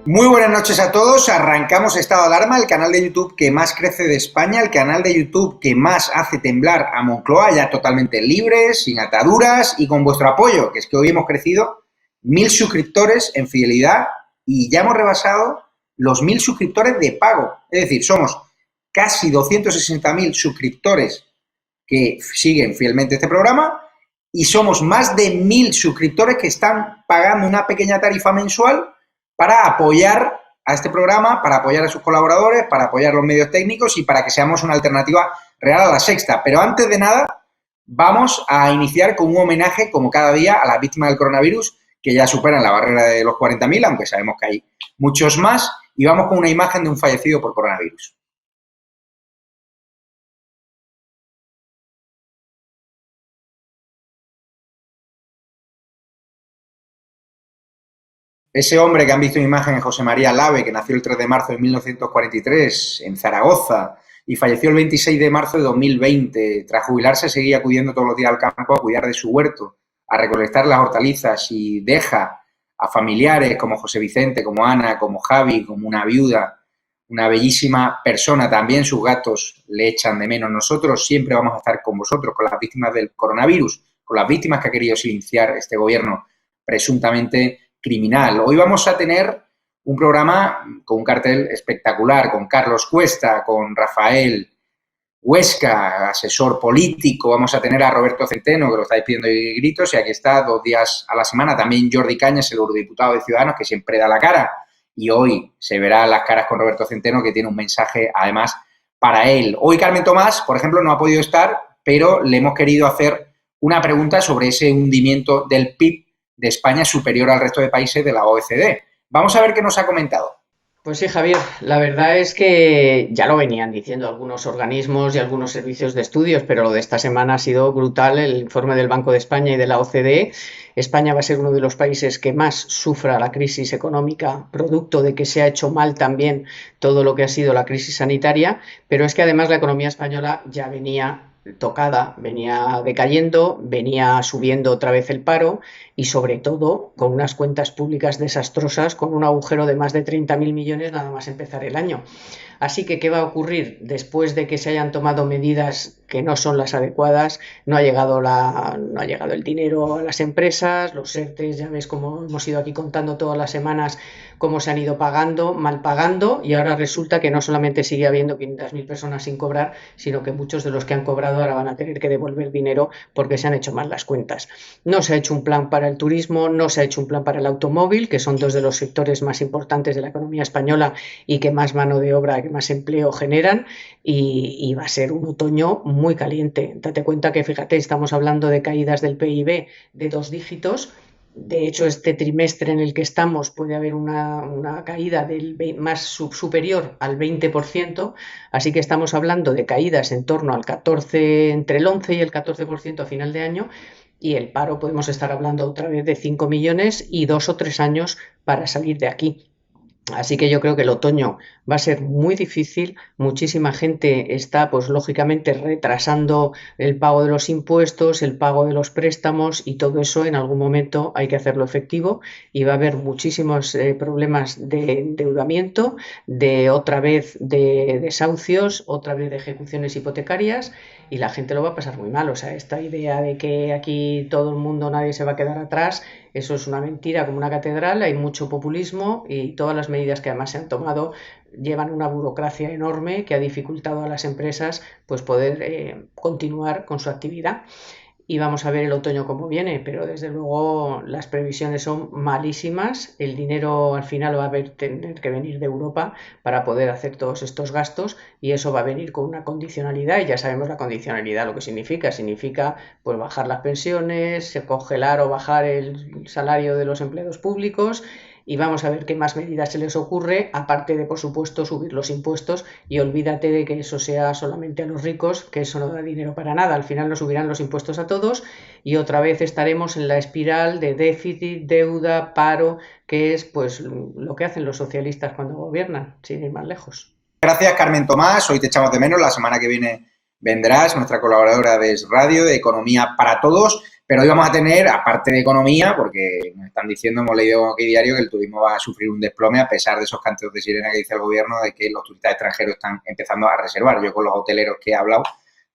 Muy buenas noches a todos. Arrancamos Estado de Alarma, el canal de YouTube que más crece de España, el canal de YouTube que más hace temblar a Moncloa, ya totalmente libres, sin ataduras y con vuestro apoyo, que es que hoy hemos crecido 1000 suscriptores en fidelidad y ya hemos rebasado los 1000 suscriptores de pago. Es decir, somos casi 260.000 suscriptores que siguen fielmente este programa y somos más de 1000 suscriptores que están pagando una pequeña tarifa mensual para apoyar a este programa, para apoyar a sus colaboradores, para apoyar los medios técnicos y para que seamos una alternativa real a La Sexta. Pero antes de nada, vamos a iniciar con un homenaje, como cada día, a las víctimas del coronavirus, que ya superan la barrera de los 40.000, aunque sabemos que hay muchos más, y vamos con una imagen de un fallecido por coronavirus. Ese hombre que han visto en imagen es José María Lave, que nació el 3 de marzo de 1943 en Zaragoza y falleció el 26 de marzo de 2020. Tras jubilarse seguía acudiendo todos los días al campo a cuidar de su huerto, a recolectar las hortalizas y deja a familiares como José Vicente, como Ana, como Javi, como una viuda, una bellísima persona. También sus gatos le echan de menos. Nosotros siempre vamos a estar con vosotros, con las víctimas del coronavirus, con las víctimas que ha querido silenciar este gobierno presuntamente criminal. Hoy vamos a tener un programa con un cartel espectacular, con Carlos Cuesta, con Rafael Huesca, asesor político. Vamos a tener a Roberto Centeno, que lo estáis pidiendo y gritos, y aquí está 2 días a la semana. También Jordi Cañas, el eurodiputado de Ciudadanos, que siempre da la cara. Y hoy se verá las caras con Roberto Centeno, que tiene un mensaje, además, para él. Hoy Carmen Tomás, por ejemplo, no ha podido estar, pero le hemos querido hacer una pregunta sobre ese hundimiento del PIB de España superior al resto de países de la OECD. Vamos a ver qué nos ha comentado. Pues sí, Javier, la verdad es que ya lo venían diciendo algunos organismos y algunos servicios de estudios, pero lo de esta semana ha sido brutal. El informe del Banco de España y de la OCDE. España va a ser uno de los países que más sufra la crisis económica, producto de que se ha hecho mal también todo lo que ha sido la crisis sanitaria, pero es que además la economía española ya venía tocada, venía decayendo, venía subiendo otra vez el paro y sobre todo con unas cuentas públicas desastrosas, con un agujero de más de 30.000 millones nada más empezar el año. Así que, ¿qué va a ocurrir después de que se hayan tomado medidas que no son las adecuadas? No ha llegado el dinero a las empresas, los ERTEs, ya ves cómo hemos ido aquí contando todas las semanas cómo se han ido pagando, mal pagando, y ahora resulta que no solamente sigue habiendo 500.000 personas sin cobrar, sino que muchos de los que han cobrado ahora van a tener que devolver dinero porque se han hecho mal las cuentas. No se ha hecho un plan para el turismo, no se ha hecho un plan para el automóvil, que son dos de los sectores más importantes de la economía española y que más mano de obra, que más empleo generan, y va a ser un otoño muy caliente. Date cuenta que, fíjate, estamos hablando de caídas del PIB de 2 dígitos. De hecho, este trimestre en el que estamos puede haber una caída más superior al 20%, así que estamos hablando de caídas en torno al 14, entre el 11 y el 14% a final de año, y el paro podemos estar hablando otra vez de 5 millones y 2 o 3 años para salir de aquí. Así que yo creo que el otoño va a ser muy difícil. Muchísima gente está, pues lógicamente, retrasando el pago de los impuestos, el pago de los préstamos, y todo eso en algún momento hay que hacerlo efectivo, y va a haber muchísimos problemas de endeudamiento, de otra vez de desahucios, otra vez de ejecuciones hipotecarias, y la gente lo va a pasar muy mal. O sea, esta idea de que aquí todo el mundo, nadie se va a quedar atrás, eso es una mentira como una catedral. Hay mucho populismo y todas las medidas que además se han tomado llevan una burocracia enorme que ha dificultado a las empresas pues poder continuar con su actividad. Y vamos a ver el otoño cómo viene, pero desde luego las previsiones son malísimas. El dinero al final va a tener que venir de Europa para poder hacer todos estos gastos, y eso va a venir con una condicionalidad, y ya sabemos la condicionalidad lo que significa. Significa pues bajar las pensiones, congelar o bajar el salario de los empleados públicos, y vamos a ver qué más medidas se les ocurre, aparte de, por supuesto, subir los impuestos. Y olvídate de que eso sea solamente a los ricos, que eso no da dinero para nada. Al final nos subirán los impuestos a todos y otra vez estaremos en la espiral de déficit, deuda, paro, que es pues lo que hacen los socialistas cuando gobiernan, sin ir más lejos. Gracias, Carmen Tomás. Hoy te echamos de menos. La semana que viene vendrás, nuestra colaboradora de Radio, de Economía para Todos. Pero hoy vamos a tener, aparte de economía, porque nos están diciendo, hemos leído aquí diario, que el turismo va a sufrir un desplome a pesar de esos cantos de sirena que dice el gobierno de que los turistas extranjeros están empezando a reservar. Yo con los hoteleros que he hablado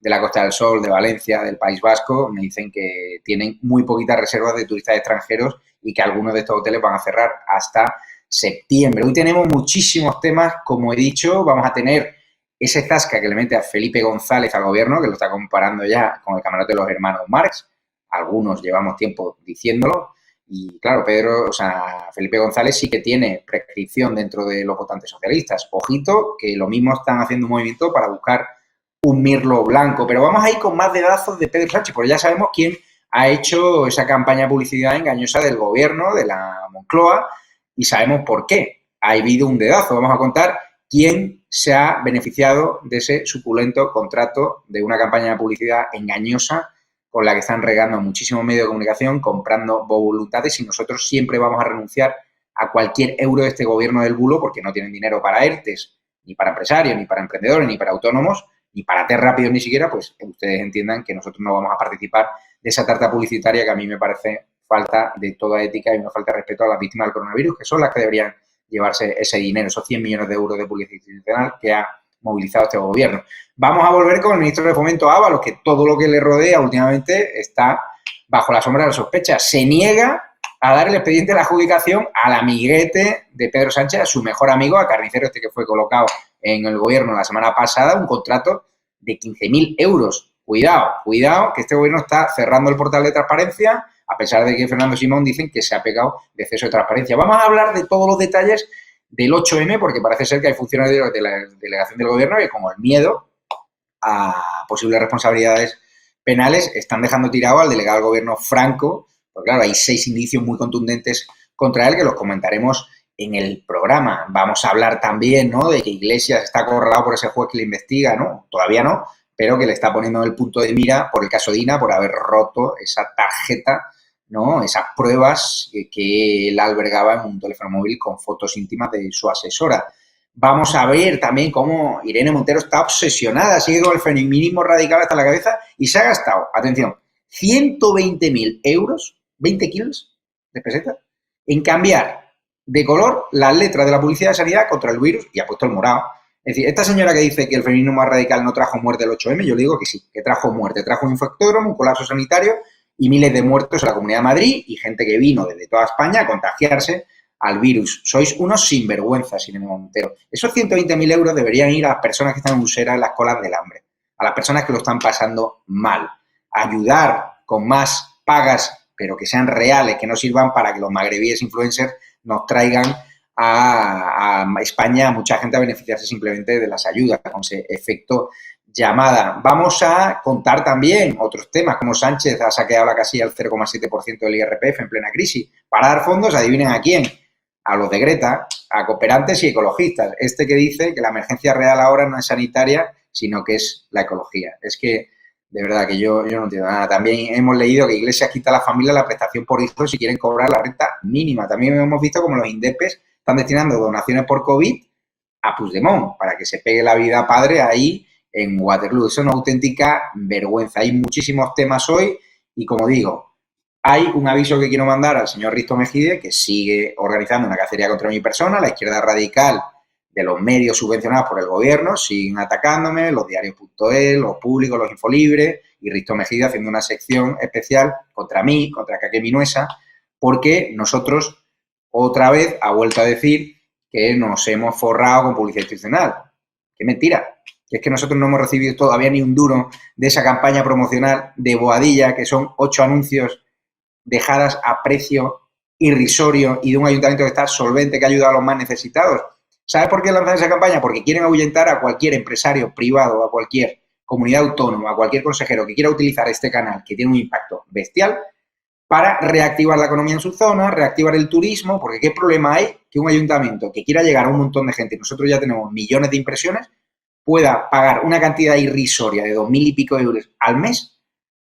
de la Costa del Sol, de Valencia, del País Vasco, me dicen que tienen muy poquitas reservas de turistas extranjeros y que algunos de estos hoteles van a cerrar hasta septiembre. Hoy tenemos muchísimos temas, como he dicho, vamos a tener ese zasca que le mete a Felipe González al gobierno, que lo está comparando ya con el camarote de los hermanos Marx. Algunos llevamos tiempo diciéndolo. Y claro, Felipe González sí que tiene prescripción dentro de los votantes socialistas. Ojito, que lo mismo están haciendo un movimiento para buscar un mirlo blanco. Pero vamos a ir con más dedazos de Pedro Sánchez, porque ya sabemos quién ha hecho esa campaña de publicidad engañosa del gobierno, de la Moncloa, y sabemos por qué. Ha habido un dedazo. Vamos a contar quién se ha beneficiado de ese suculento contrato de una campaña de publicidad engañosa con la que están regando muchísimos medios de comunicación, comprando voluntades, y nosotros siempre vamos a renunciar a cualquier euro de este gobierno del bulo porque no tienen dinero para ERTES, ni para empresarios, ni para emprendedores, ni para autónomos, ni para test rápidos ni siquiera, pues ustedes entiendan que nosotros no vamos a participar de esa tarta publicitaria que a mí me parece falta de toda ética y una falta de respeto a las víctimas del coronavirus, que son las que deberían llevarse ese dinero, esos 100 millones de euros de publicidad institucional que ha movilizado este gobierno. Vamos a volver con el ministro de Fomento Ábalos, que todo lo que le rodea últimamente está bajo la sombra de la sospecha. Se niega a dar el expediente de la adjudicación al amiguete de Pedro Sánchez, a su mejor amigo, a Carnicero, que fue colocado en el gobierno la semana pasada, un contrato de 15.000 euros. Cuidado, que este gobierno está cerrando el portal de transparencia, a pesar de que Fernando Simón dicen que se ha pecado de exceso de transparencia. Vamos a hablar de todos los detalles del 8M, porque parece ser que hay funcionarios de la delegación del gobierno que, como el miedo a posibles responsabilidades penales, están dejando tirado al delegado del gobierno Franco, porque claro, hay 6 indicios muy contundentes contra él que los comentaremos en el programa. Vamos a hablar también, ¿no?, de que Iglesias está acorralado por ese juez que le investiga, ¿no? Todavía no, pero que le está poniendo en el punto de mira por el caso Dina, por haber roto esa tarjeta, ¿no?, esas pruebas que él albergaba en un teléfono móvil con fotos íntimas de su asesora. Vamos a ver también cómo Irene Montero está obsesionada, sigue con el feminismo radical hasta la cabeza y se ha gastado, atención, 120.000 euros, 20 kilos de pesetas, en cambiar de color las letras de la publicidad de sanidad contra el virus y ha puesto el morado. Es decir, esta señora que dice que el feminismo más radical no trajo muerte el 8M, yo le digo que sí, que trajo muerte, trajo un infectódromo, un colapso sanitario y miles de muertos en la Comunidad de Madrid y gente que vino desde toda España a contagiarse al virus. Sois unos sinvergüenzas, Irene Montero. Esos 120.000 euros deberían ir a las personas que están en usera en las colas del hambre, a las personas que lo están pasando mal. Ayudar con más pagas, pero que sean reales, que no sirvan para que los magrebíes influencers nos traigan a España a mucha gente a beneficiarse simplemente de las ayudas, con ese efecto llamada. Vamos a contar también otros temas, como Sánchez ha saqueado la casilla al 0,7% del IRPF en plena crisis para dar fondos, adivinen a quién, a los de Greta, a cooperantes y ecologistas. Este que dice que la emergencia real ahora no es sanitaria, sino que es la ecología. Es que, de verdad, que yo no entiendo nada. También hemos leído que Iglesias quita a la familia la prestación por hijos si quieren cobrar la renta mínima. También hemos visto como los INDEPES están destinando donaciones por COVID a Puigdemont, para que se pegue la vida padre ahí en Waterloo. Es una auténtica vergüenza. Hay muchísimos temas hoy y, como digo, hay un aviso que quiero mandar al señor Risto Mejide, que sigue organizando una cacería contra mi persona. La izquierda radical de los medios subvencionados por el gobierno siguen atacándome, los diarios.es, los públicos, los Infolibres, y Risto Mejide haciendo una sección especial contra mí, contra Kake Minuesa, porque nosotros otra vez ha vuelto a decir que nos hemos forrado con publicidad institucional. ¡Qué mentira! Que es que nosotros no hemos recibido todavía ni un duro de esa campaña promocional de Boadilla, que son 8 anuncios dejadas a precio irrisorio y de un ayuntamiento que está solvente, que ha ayudado a los más necesitados. ¿Sabes por qué lanzan esa campaña? Porque quieren ahuyentar a cualquier empresario privado, a cualquier comunidad autónoma, a cualquier consejero que quiera utilizar este canal, que tiene un impacto bestial, para reactivar la economía en su zona, reactivar el turismo, porque ¿qué problema hay que un ayuntamiento que quiera llegar a un montón de gente, y nosotros ya tenemos millones de impresiones, pueda pagar una cantidad irrisoria de 2.000 y pico euros al mes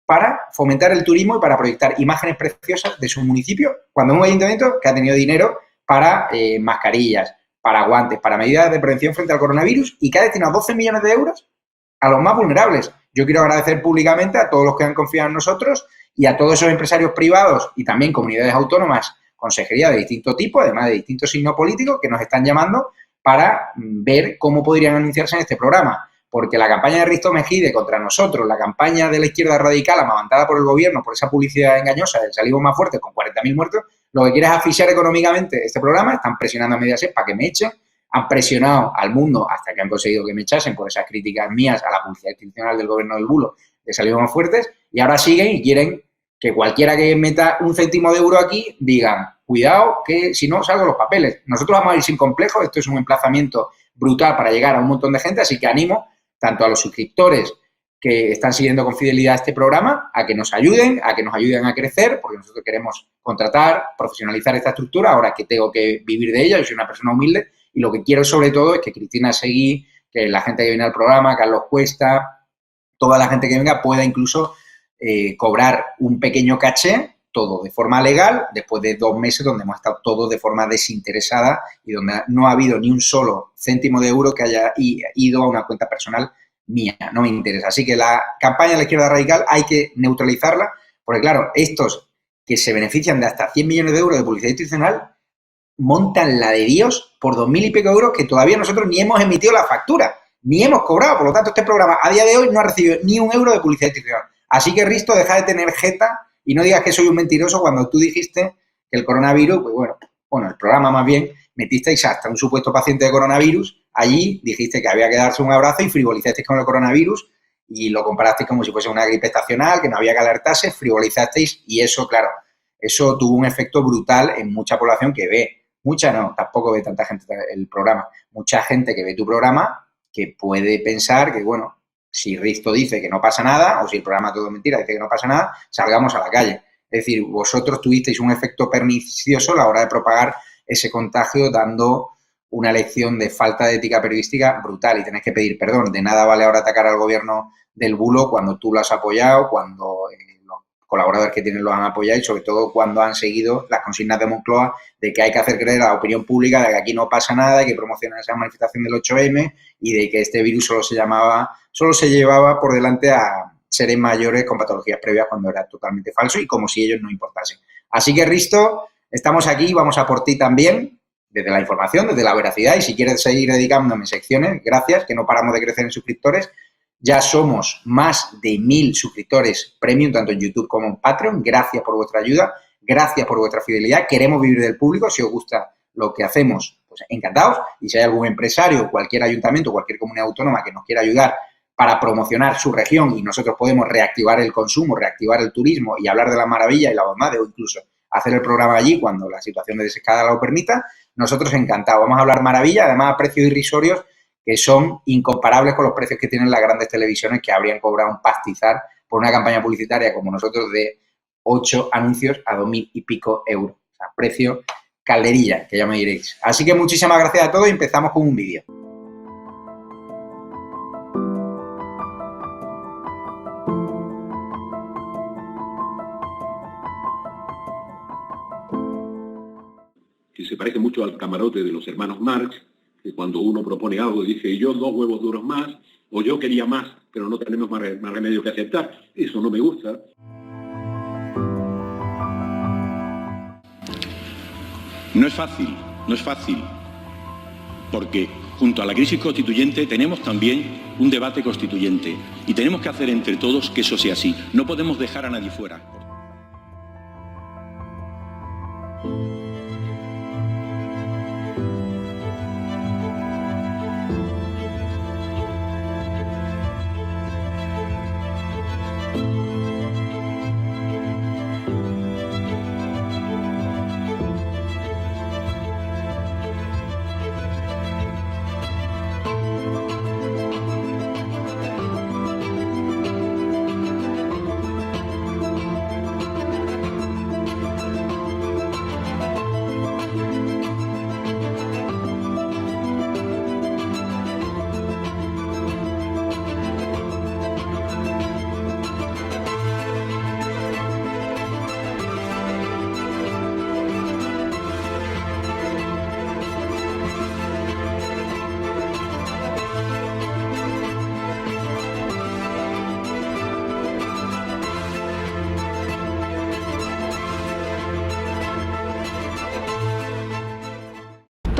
para fomentar el turismo y para proyectar imágenes preciosas de su municipio, cuando un ayuntamiento que ha tenido dinero para mascarillas, para guantes, para medidas de prevención frente al coronavirus y que ha destinado 12 millones de euros a los más vulnerables? Yo quiero agradecer públicamente a todos los que han confiado en nosotros y a todos esos empresarios privados y también comunidades autónomas, consejerías de distinto tipo, además de distintos signos políticos, que nos están llamando para ver cómo podrían anunciarse en este programa. Porque la campaña de Risto Mejide contra nosotros, la campaña de la izquierda radical amamantada por el gobierno, por esa publicidad engañosa del salimos más fuertes con 40.000 muertos, lo que quiere es asfixiar económicamente este programa. Están presionando a Mediaset para que me echen, han presionado al mundo hasta que han conseguido que me echasen por esas críticas mías a la publicidad institucional del gobierno del bulo de salimos más fuertes, y ahora siguen y quieren que cualquiera que meta un céntimo de euro aquí digan, cuidado que si no salgo los papeles. Nosotros vamos a ir sin complejos, esto es un emplazamiento brutal para llegar a un montón de gente, así que animo tanto a los suscriptores que están siguiendo con fidelidad este programa, a que nos ayuden a crecer, porque nosotros queremos contratar, profesionalizar esta estructura, ahora que tengo que vivir de ella, yo soy una persona humilde, y lo que quiero sobre todo es que Cristina Seguí, que la gente que viene al programa, Carlos Cuesta, toda la gente que venga pueda incluso cobrar un pequeño caché, todo de forma legal, después de 2 meses donde hemos estado todos de forma desinteresada y donde no ha habido ni un solo céntimo de euro que haya ido a una cuenta personal mía, no me interesa. Así que la campaña de la izquierda radical hay que neutralizarla, porque claro, estos que se benefician de hasta 100 millones de euros de publicidad institucional montan la de Dios por 2.000 y pico euros que todavía nosotros ni hemos emitido la factura, ni hemos cobrado. Por lo tanto, este programa a día de hoy no ha recibido ni un euro de publicidad institucional. Así que, Risto, deja de tener jeta y no digas que soy un mentiroso cuando tú dijiste que el coronavirus, pues bueno, el programa más bien, metisteis hasta un supuesto paciente de coronavirus, allí dijiste que había que darse un abrazo y frivolizasteis con el coronavirus y lo comparasteis como si fuese una gripe estacional, que no había que alertarse, frivolizasteis y eso, claro, eso tuvo un efecto brutal en mucha población que ve, mucha no, tampoco ve tanta gente el programa, mucha gente que ve tu programa que puede pensar que, bueno, si Risto dice que no pasa nada, o si el programa todo es mentira, dice que no pasa nada, salgamos a la calle. Es decir, vosotros tuvisteis un efecto pernicioso a la hora de propagar ese contagio, dando una lección de falta de ética periodística brutal y tenés que pedir perdón. De nada vale ahora atacar al gobierno del bulo cuando tú lo has apoyado, cuando los colaboradores que tienen lo han apoyado y sobre todo cuando han seguido las consignas de Moncloa de que hay que hacer creer a la opinión pública de que aquí no pasa nada, de que promocionan esa manifestación del 8M y de que este virus solo se llevaba por delante a seres mayores con patologías previas cuando era totalmente falso y como si ellos no importasen. Así que, Risto, estamos aquí, vamos a por ti también, desde la información, desde la veracidad, y si quieres seguir dedicándome secciones, gracias, que no paramos de crecer en suscriptores. Ya somos más de 1.000 suscriptores premium, tanto en YouTube como en Patreon. Gracias por vuestra ayuda, gracias por vuestra fidelidad. Queremos vivir del público, si os gusta lo que hacemos, pues encantados. Y si hay algún empresario, cualquier ayuntamiento, cualquier comunidad autónoma que nos quiera ayudar para promocionar su región y nosotros podemos reactivar el consumo, reactivar el turismo y hablar de la maravilla y la bondad, o incluso hacer el programa allí cuando la situación de desescalada lo permita, nosotros encantados. Vamos a hablar maravilla, además a precios irrisorios que son incomparables con los precios que tienen las grandes televisiones que habrían cobrado un pastizar por una campaña publicitaria como nosotros de 8 anuncios a 2.000 y pico euros. O sea, precio calderilla, que ya me diréis. Así que muchísimas gracias a todos y empezamos con un vídeo. Que se parece mucho al camarote de los hermanos Marx, que cuando uno propone algo dice yo 2 huevos duros más, o yo quería más, pero no tenemos más remedio que aceptar. Eso no me gusta. No es fácil, porque junto a la crisis constituyente tenemos también un debate constituyente y tenemos que hacer entre todos que eso sea así. No podemos dejar a nadie fuera.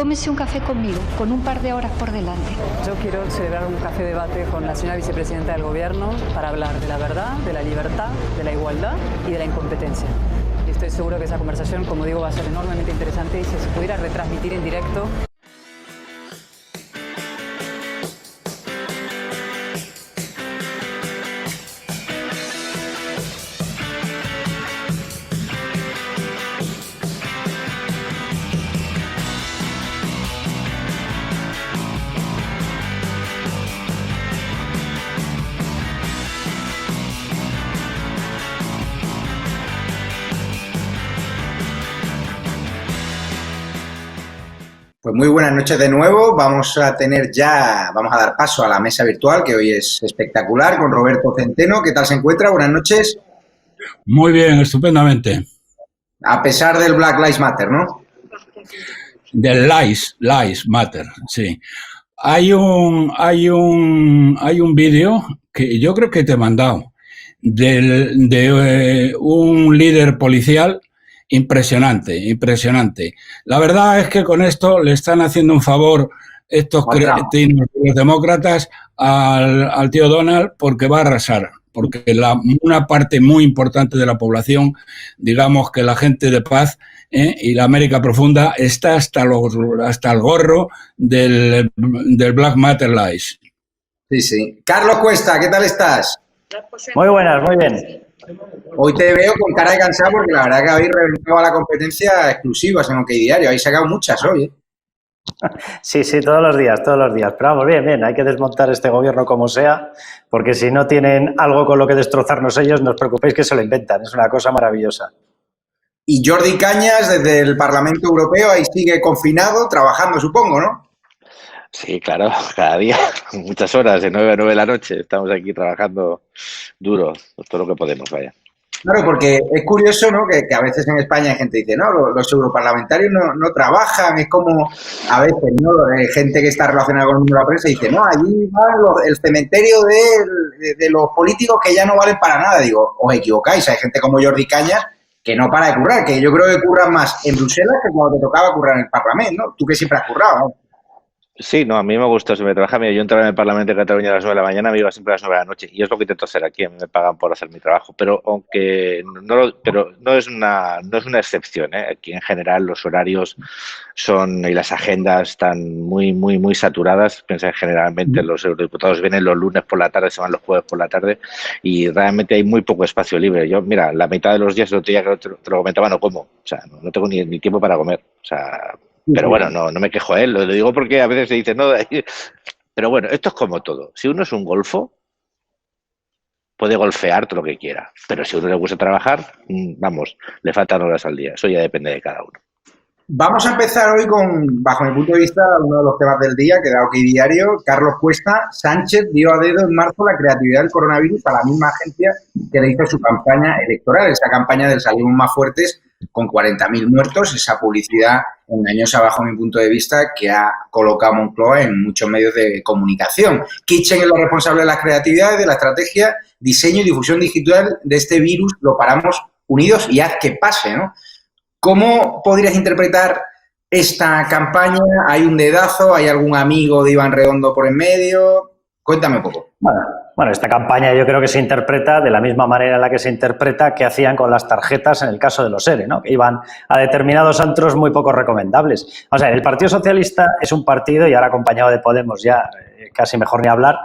tómese un café conmigo, con un par de horas por delante. Yo quiero celebrar un café debate con la señora vicepresidenta del Gobierno para hablar de la verdad, de la libertad, de la igualdad y de la incompetencia. Y estoy seguro que esa conversación, como digo, va a ser enormemente interesante y si se pudiera retransmitir en directo. Pues muy buenas noches de nuevo. Vamos a dar paso a la mesa virtual, que hoy es espectacular, con Roberto Centeno. ¿Qué tal se encuentra? Buenas noches. Muy bien, estupendamente. A pesar del Black Lives Matter, ¿no? Del Lives Matter, sí. Hay un vídeo que yo creo que te he mandado de un líder policial. Impresionante. La verdad es que con esto le están haciendo un favor estos cretinos, los demócratas, al tío Donald, porque va a arrasar. Porque una parte muy importante de la población, digamos que la gente de paz y la América profunda, está hasta el gorro del Black Matter Lies. Sí. Carlos Cuesta, ¿qué tal estás? Muy buenas, muy bien. Hoy te veo con cara de cansado porque la verdad que habéis reventado a la competencia exclusivas en OK Diario. Habéis sacado muchas hoy, ¿eh? Sí, todos los días. Pero vamos, bien, hay que desmontar este gobierno como sea, porque si no tienen algo con lo que destrozarnos ellos, no os preocupéis que se lo inventan. Es una cosa maravillosa. Y Jordi Cañas, desde el Parlamento Europeo, ahí sigue confinado, trabajando, supongo, ¿no? Sí, claro, cada día, muchas horas, de 9 a 9 de la noche, estamos aquí trabajando duro, todo lo que podemos, vaya. Claro, porque es curioso, ¿no?, que a veces en España hay gente que dice, no, los europarlamentarios no trabajan, es como a veces, ¿no?, gente que está relacionada con el mundo de la prensa dice, no, allí va el cementerio de los políticos que ya no valen para nada. Digo, os equivocáis, hay gente como Jordi Cañas que no para de currar, que yo creo que curran más en Bruselas que cuando te tocaba currar en el Parlamento, ¿no? Tú que siempre has currado, ¿no? Sí, no, a mí me gusta siempre trabajar. Mira, yo entraba en el Parlamento de Cataluña a las 9 de la mañana, me iba siempre a las 9 de la noche y es lo que intento hacer aquí. A mí me pagan por hacer mi trabajo, pero no es una excepción, ¿eh? Aquí en general los horarios y las agendas están muy saturadas. Piensa que generalmente los eurodiputados vienen los lunes por la tarde, se van los jueves por la tarde y realmente hay muy poco espacio libre. Yo, mira, la mitad de los días, el otro día que te lo comentaba, no como, o sea, no tengo ni tiempo para comer, o sea. Pero bueno, no me quejo, lo digo porque a veces se dice, no, pero bueno, esto es como todo. Si uno es un golfo, puede golfear todo lo que quiera, pero si a uno le gusta trabajar, vamos, le faltan horas al día, eso ya depende de cada uno. Vamos a empezar hoy con, bajo mi punto de vista, uno de los temas del día, que da OK Diario. Carlos Cuesta, Sánchez dio a dedo en marzo la creatividad del coronavirus a la misma agencia que le hizo su campaña electoral, esa campaña del Salimos Más Fuertes, con 40.000 muertos, esa publicidad engañosa bajo mi punto de vista que ha colocado Moncloa en muchos medios de comunicación. Kitchen es lo responsable de la creatividad, de la estrategia, diseño y difusión digital de este virus. Lo paramos unidos y haz que pase, ¿no? ¿Cómo podrías interpretar esta campaña? ¿Hay un dedazo? ¿Hay algún amigo de Iván Redondo por en medio? Cuéntame un poco. Bueno, esta campaña yo creo que se interpreta de la misma manera en la que se interpreta que hacían con las tarjetas en el caso de los ERE, ¿no? Que iban a determinados antros muy poco recomendables. O sea, el Partido Socialista es un partido, y ahora acompañado de Podemos ya casi mejor ni hablar,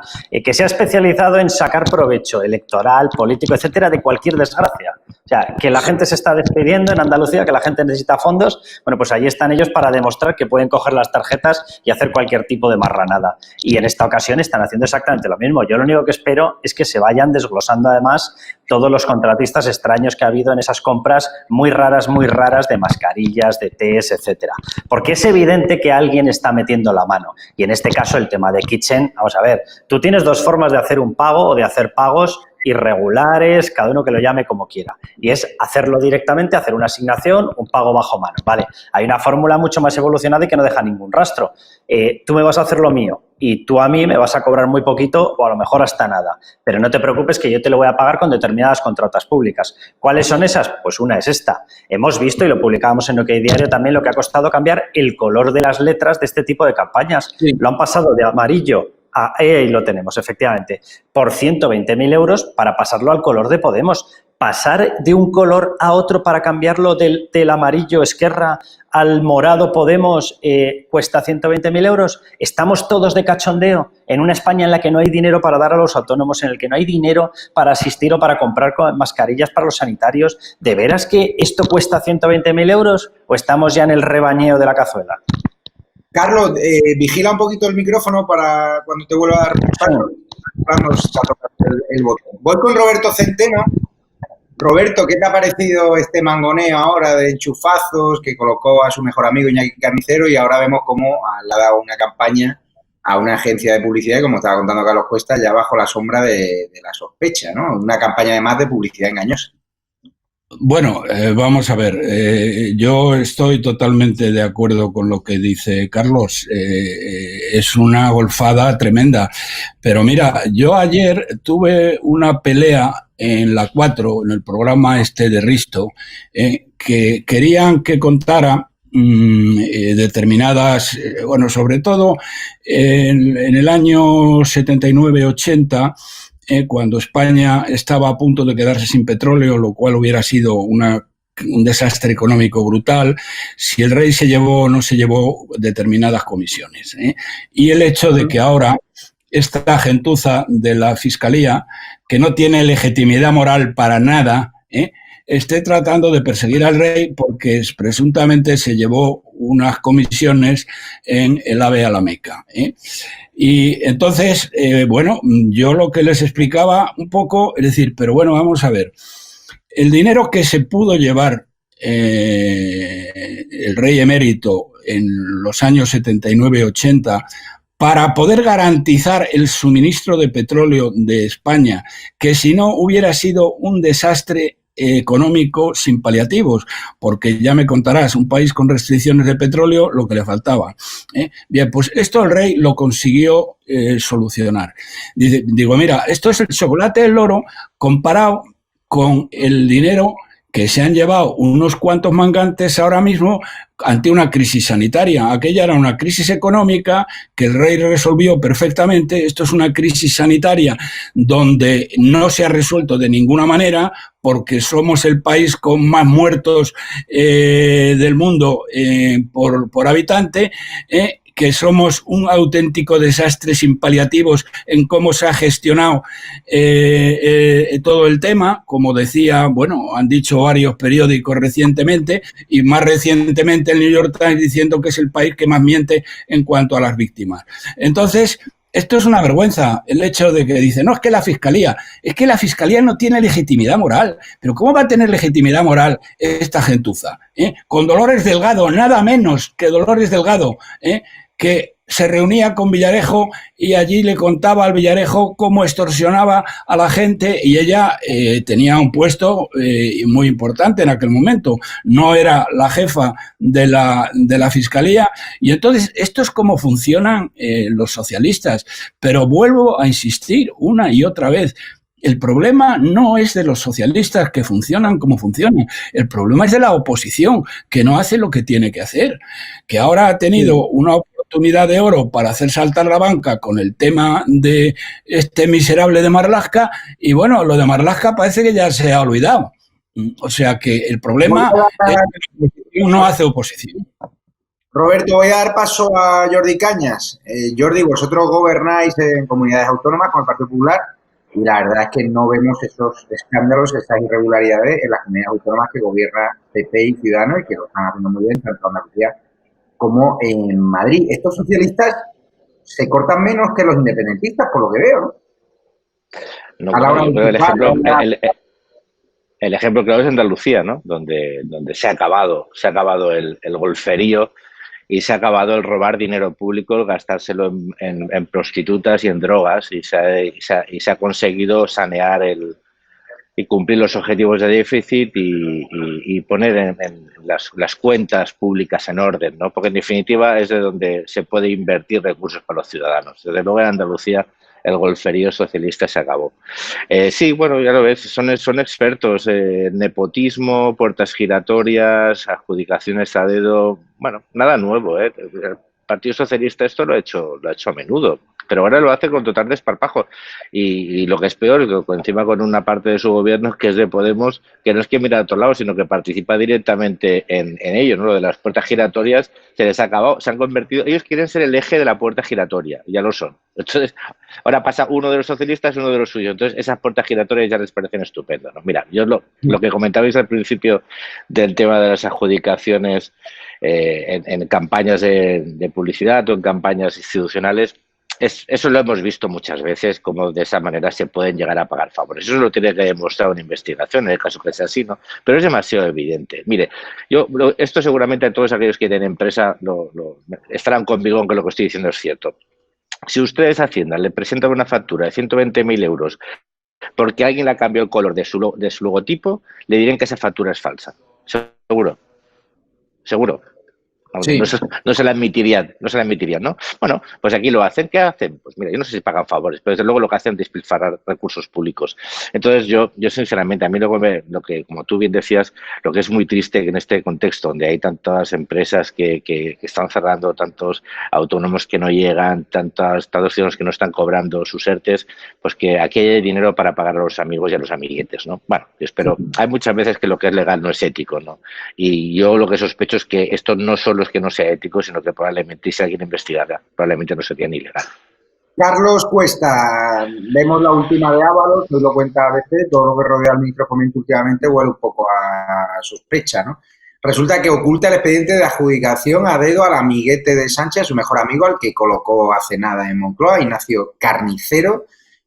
que se ha especializado en sacar provecho electoral, político, etcétera, de cualquier desgracia. O sea, que la gente se está despidiendo en Andalucía, que la gente necesita fondos, bueno, pues ahí están ellos para demostrar que pueden coger las tarjetas y hacer cualquier tipo de marranada. Y en esta ocasión están haciendo exactamente lo mismo. Yo lo único que espero es que se vayan desglosando además todos los contratistas extraños que ha habido en esas compras muy raras de mascarillas, de tés, etcétera. Porque es evidente que alguien está metiendo la mano. Y en este caso el tema de Kitchen, vamos a ver, tú tienes dos formas de hacer un pago o de hacer pagos irregulares, cada uno que lo llame como quiera. Y es hacerlo directamente, hacer una asignación, un pago bajo mano. Vale, hay una fórmula mucho más evolucionada y que no deja ningún rastro. Tú me vas a hacer lo mío y tú a mí me vas a cobrar muy poquito o a lo mejor hasta nada. Pero no te preocupes que yo te lo voy a pagar con determinadas contratas públicas. ¿Cuáles son esas? Pues una es esta. Hemos visto, y lo publicábamos en OK Diario también, lo que ha costado cambiar el color de las letras de este tipo de campañas. Sí. Lo han pasado de amarillo a, ahí lo tenemos, efectivamente, por 120.000 euros para pasarlo al color de Podemos. Pasar de un color a otro para cambiarlo del amarillo Esquerra al morado Podemos cuesta 120.000 euros. Estamos todos de cachondeo en una España en la que no hay dinero para dar a los autónomos, en el que no hay dinero para asistir o para comprar mascarillas para los sanitarios. ¿De veras que esto cuesta 120.000 euros o estamos ya en el rebañeo de la cazuela? Carlos, vigila un poquito el micrófono para cuando te vuelva a dar el botón. Voy con Roberto Centeno. Roberto, ¿qué te ha parecido este mangoneo ahora de enchufazos que colocó a su mejor amigo Iñaki Carnicero y ahora vemos cómo le ha dado una campaña a una agencia de publicidad, como estaba contando Carlos Cuesta, ya bajo la sombra de la sospecha, ¿no? Una campaña además de publicidad engañosa. Bueno, vamos a ver, yo estoy totalmente de acuerdo con lo que dice Carlos, es una golfada tremenda, pero mira, yo ayer tuve una pelea en la 4, en el programa este de Risto, que querían que contara determinadas, bueno, sobre todo en el año 79-80, cuando España estaba a punto de quedarse sin petróleo, lo cual hubiera sido un desastre económico brutal, si el rey se llevó o no se llevó determinadas comisiones. Y el hecho de que ahora esta gentuza de la Fiscalía, que no tiene legitimidad moral para nada, esté tratando de perseguir al rey porque presuntamente se llevó unas comisiones en el AVE a la Meca. Y entonces, bueno, yo lo que les explicaba un poco, es decir, pero bueno, vamos a ver, el dinero que se pudo llevar el rey emérito en los años 79-80 para poder garantizar el suministro de petróleo de España, que si no hubiera sido un desastre económico sin paliativos, porque ya me contarás, un país con restricciones de petróleo, lo que le faltaba. Bien, pues esto el rey lo consiguió solucionar. Digo, mira, esto es el chocolate del loro comparado con el dinero que se han llevado unos cuantos mangantes ahora mismo ante una crisis sanitaria. Aquella era una crisis económica que el rey resolvió perfectamente. Esto es una crisis sanitaria donde no se ha resuelto de ninguna manera porque somos el país con más muertos del mundo por habitante, que somos un auténtico desastre sin paliativos en cómo se ha gestionado todo el tema, como decía, bueno, han dicho varios periódicos recientemente y más recientemente el New York Times diciendo que es el país que más miente en cuanto a las víctimas. Entonces, esto es una vergüenza, el hecho de que dice, no, es que la Fiscalía no tiene legitimidad moral. Pero ¿cómo va a tener legitimidad moral esta gentuza? Con Dolores Delgado, nada menos que Dolores Delgado, que se reunía con Villarejo y allí le contaba al Villarejo cómo extorsionaba a la gente y ella tenía un puesto muy importante en aquel momento. No era la jefa de la Fiscalía y entonces esto es como funcionan los socialistas. Pero vuelvo a insistir una y otra vez. El problema no es de los socialistas que funcionan como funcionan. El problema es de la oposición, que no hace lo que tiene que hacer. Que ahora ha tenido una oportunidad de oro para hacer saltar la banca con el tema de este miserable de Marlaska y bueno, lo de Marlaska parece que ya se ha olvidado. O sea que el problema es que la oposición no hace oposición. Roberto, voy a dar paso a Jordi Cañas. Jordi, vosotros gobernáis en comunidades autónomas con el Partido Popular. Y la verdad es que no vemos esos escándalos, esas irregularidades en las comunidades autónomas que gobierna PP y Ciudadanos y que lo están haciendo muy bien, tanto en Andalucía como en Madrid. Estos socialistas se cortan menos que los independentistas, por lo que veo, ¿no? El ejemplo claro es Andalucía, ¿no? Donde se ha acabado el golferío y se ha acabado el robar dinero público, el gastárselo en prostitutas y en drogas, y se ha conseguido sanear y cumplir los objetivos de déficit y poner en las cuentas públicas en orden, ¿no? Porque en definitiva es de donde se puede invertir recursos para los ciudadanos. Desde luego en Andalucía el golferío socialista se acabó. Sí, bueno, ya lo ves, son expertos. Nepotismo, puertas giratorias, adjudicaciones a dedo. Bueno, nada nuevo, ¿eh? El Partido Socialista esto lo ha hecho a menudo, pero ahora lo hace con total desparpajo. Y lo que es peor, encima con una parte de su gobierno que es de Podemos, que no es que mira a otro lado, sino que participa directamente en ello, ¿no? Lo de las puertas giratorias se les ha acabado, se han convertido, ellos quieren ser el eje de la puerta giratoria, ya lo son. Entonces, ahora pasa uno de los socialistas y uno de los suyos, entonces esas puertas giratorias ya les parecen estupendas, ¿no? Mira, yo lo que comentabais al principio del tema de las adjudicaciones en campañas de publicidad o en campañas institucionales, eso lo hemos visto muchas veces, como de esa manera se pueden llegar a pagar favores. Eso lo tiene que demostrar una investigación, en el caso que sea así, ¿no? Pero es demasiado evidente. Mire, esto seguramente a todos aquellos que tienen empresa estarán conmigo en que lo que estoy diciendo es cierto. Si ustedes a Hacienda le presentan una factura de 120.000 euros porque alguien le ha cambiado el color de su logotipo, le dirán que esa factura es falsa. Seguro. Sí. No se la admitirían, ¿no? Bueno, pues aquí lo hacen. ¿Qué hacen? Pues mira, yo no sé si pagan favores, pero desde luego lo que hacen es despilfarrar recursos públicos. Entonces yo sinceramente, a mí lo que, como tú bien decías, lo que es muy triste que en este contexto donde hay tantas empresas que están cerrando, tantos autónomos que no llegan, tantos ciudadanos que no están cobrando sus ERTEs, pues que aquí hay dinero para pagar a los amigos y a los amiguetes, ¿no? Bueno, yo espero, hay muchas veces que lo que es legal no es ético, ¿no? Y yo lo que sospecho es que esto no solo es que no sea ético, sino que probablemente si alguien investigara, probablemente no sería ni legal. Carlos Cuesta, vemos la última de Ábalos, hoy lo cuenta a veces, todo lo que rodea al ministro Fomento últimamente huele un poco a sospecha, ¿no? Resulta que oculta el expediente de adjudicación a dedo al amiguete de Sánchez, su mejor amigo, al que colocó hace nada en Moncloa, Ignacio Carnicero.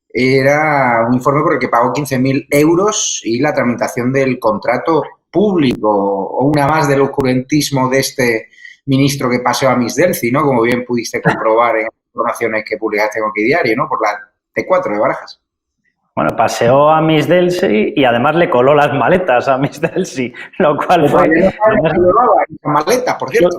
Era un informe por el que pagó 15.000 euros y la tramitación del contrato público, o una más del oscurantismo de este ministro que paseó a Miss Delci, ¿no? Como bien pudiste comprobar en informaciones que publicaste en Aquí Diario, ¿no? Por la T4 de Barajas. Bueno, paseó a Miss Delci y además le coló las maletas a Miss Delci, lo cual fue... Maletas, por cierto.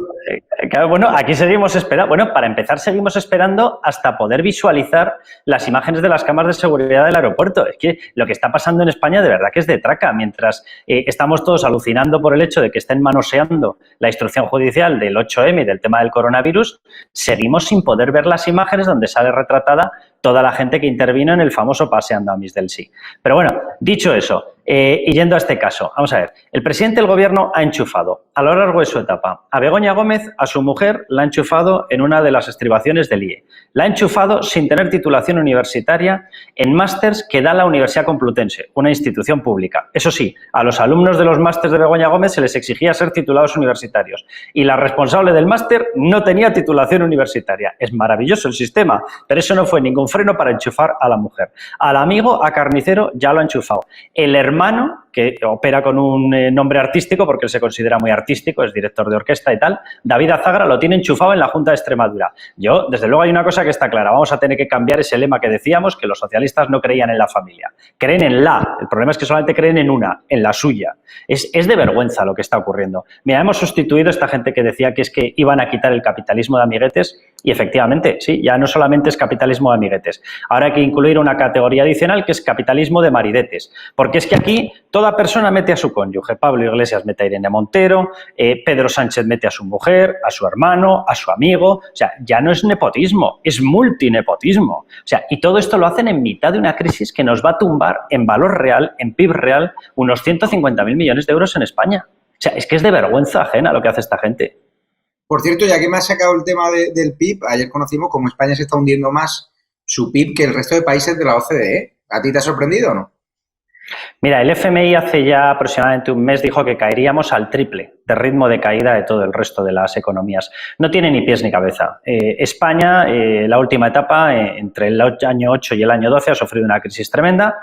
Bueno, aquí seguimos esperando. Bueno, para empezar, seguimos esperando hasta poder visualizar las imágenes de las cámaras de seguridad del aeropuerto. Es que lo que está pasando en España de verdad que es de traca. Mientras estamos todos alucinando por el hecho de que estén manoseando la instrucción judicial del 8M y del tema del coronavirus, seguimos sin poder ver las imágenes donde sale retratada toda la gente que intervino en el famoso paseando a Miss Delci. Pero bueno, dicho eso, y yendo a este caso, vamos a ver, el presidente del gobierno ha enchufado a lo largo de su etapa a Begoña Gómez, a su mujer, la ha enchufado en una de las estribaciones del IE. La ha enchufado sin tener titulación universitaria en másters que da la Universidad Complutense, una institución pública. Eso sí, a los alumnos de los másters de Begoña Gómez se les exigía ser titulados universitarios y la responsable del máster no tenía titulación universitaria. Es maravilloso el sistema, pero eso no fue ningún freno para enchufar a la mujer. Al amigo, a Carnicero, ya lo ha enchufado. El hermano, que opera con un nombre artístico, porque él se considera muy artístico, es director de orquesta y tal, David Azagra, lo tiene enchufado en la Junta de Extremadura. Yo, desde luego, hay una cosa que está clara. Vamos a tener que cambiar ese lema que decíamos, que los socialistas no creían en la familia. Creen en la. El problema es que solamente creen en una, en la suya. Es de vergüenza lo que está ocurriendo. Mira, hemos sustituido a esta gente que decía que es que iban a quitar el capitalismo de amiguetes y efectivamente, sí, ya no solamente es capitalismo de amiguetes. Ahora hay que incluir una categoría adicional que es capitalismo de maridetes. Porque es que aquí toda persona mete a su cónyuge. Pablo Iglesias mete a Irene Montero, Pedro Sánchez mete a su mujer, a su hermano, a su amigo. O sea, ya no es nepotismo, es multinepotismo. O sea, y todo esto lo hacen en mitad de una crisis que nos va a tumbar en valor real, en PIB real, unos 150.000 millones de euros en España. O sea, es que es de vergüenza ajena lo que hace esta gente. Por cierto, ya que me has sacado el tema del PIB, ayer conocimos cómo España se está hundiendo más su PIB que el resto de países de la OCDE. ¿A ti te ha sorprendido o no? Mira, el FMI hace ya aproximadamente un mes dijo que caeríamos al triple ritmo de caída de todo el resto de las economías. No tiene ni pies ni cabeza. España, la última etapa, entre el año 8 y el año 12, ha sufrido una crisis tremenda.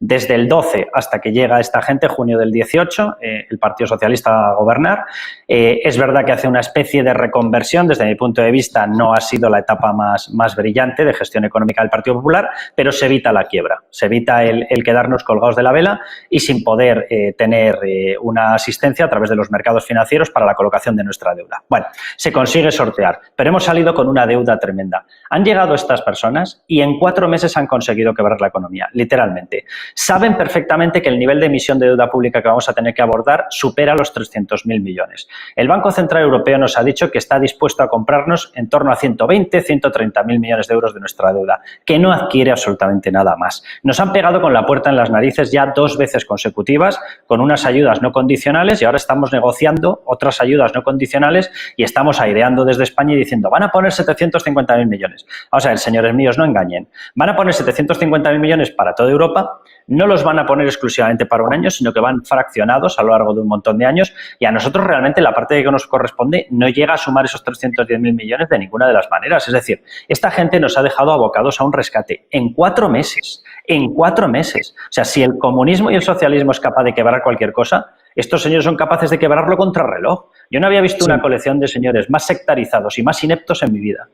Desde el 12 hasta que llega esta gente, junio del 18, el Partido Socialista va a gobernar. Es verdad que hace una especie de reconversión, desde mi punto de vista no ha sido la etapa más brillante de gestión económica del Partido Popular, pero se evita la quiebra, se evita el quedarnos colgados de la vela y sin poder tener una asistencia a través de los mercados financieros para la colocación de nuestra deuda. Bueno, se consigue sortear, pero hemos salido con una deuda tremenda. Han llegado estas personas y en 4 meses han conseguido quebrar la economía, literalmente. Saben perfectamente que el nivel de emisión de deuda pública que vamos a tener que abordar supera los 300.000 millones. El Banco Central Europeo nos ha dicho que está dispuesto a comprarnos en torno a 120, 130.000 millones de euros de nuestra deuda, que no adquiere absolutamente nada más. Nos han pegado con la puerta en las narices ya 2 veces consecutivas con unas ayudas no condicionales y ahora estamos negociando otras ayudas no condicionales y estamos aireando desde España y diciendo van a poner 750.000 millones. Vamos a ver, señores míos, no engañen. Van a poner 750.000 millones para toda Europa. No los van a poner exclusivamente para un año, sino que van fraccionados a lo largo de un montón de años y a nosotros realmente la parte que nos corresponde no llega a sumar esos 310.000 millones de ninguna de las maneras. Es decir, esta gente nos ha dejado abocados a un rescate en 4 meses. En 4 meses. O sea, si el comunismo y el socialismo es capaz de quebrar cualquier cosa, estos señores son capaces de quebrarlo contra reloj. Yo no había visto una colección de señores más sectarizados y más ineptos en mi vida.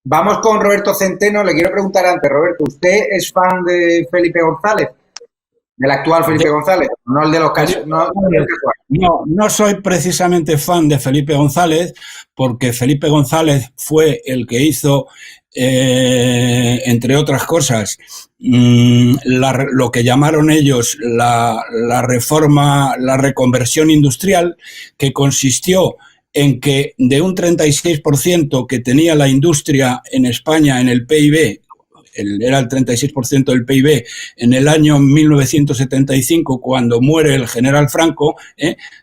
Vamos con Roberto Centeno. Le quiero preguntar antes, Roberto, ¿usted es fan de Felipe González? Del actual Felipe González, no el de los casos. No soy precisamente fan de Felipe González, porque Felipe González fue el que hizo, entre otras cosas, lo que llamaron ellos la reforma, la reconversión industrial, que consistió en que de un 36% que tenía la industria en España en el PIB, era el 36% del PIB en el año 1975, cuando muere el general Franco,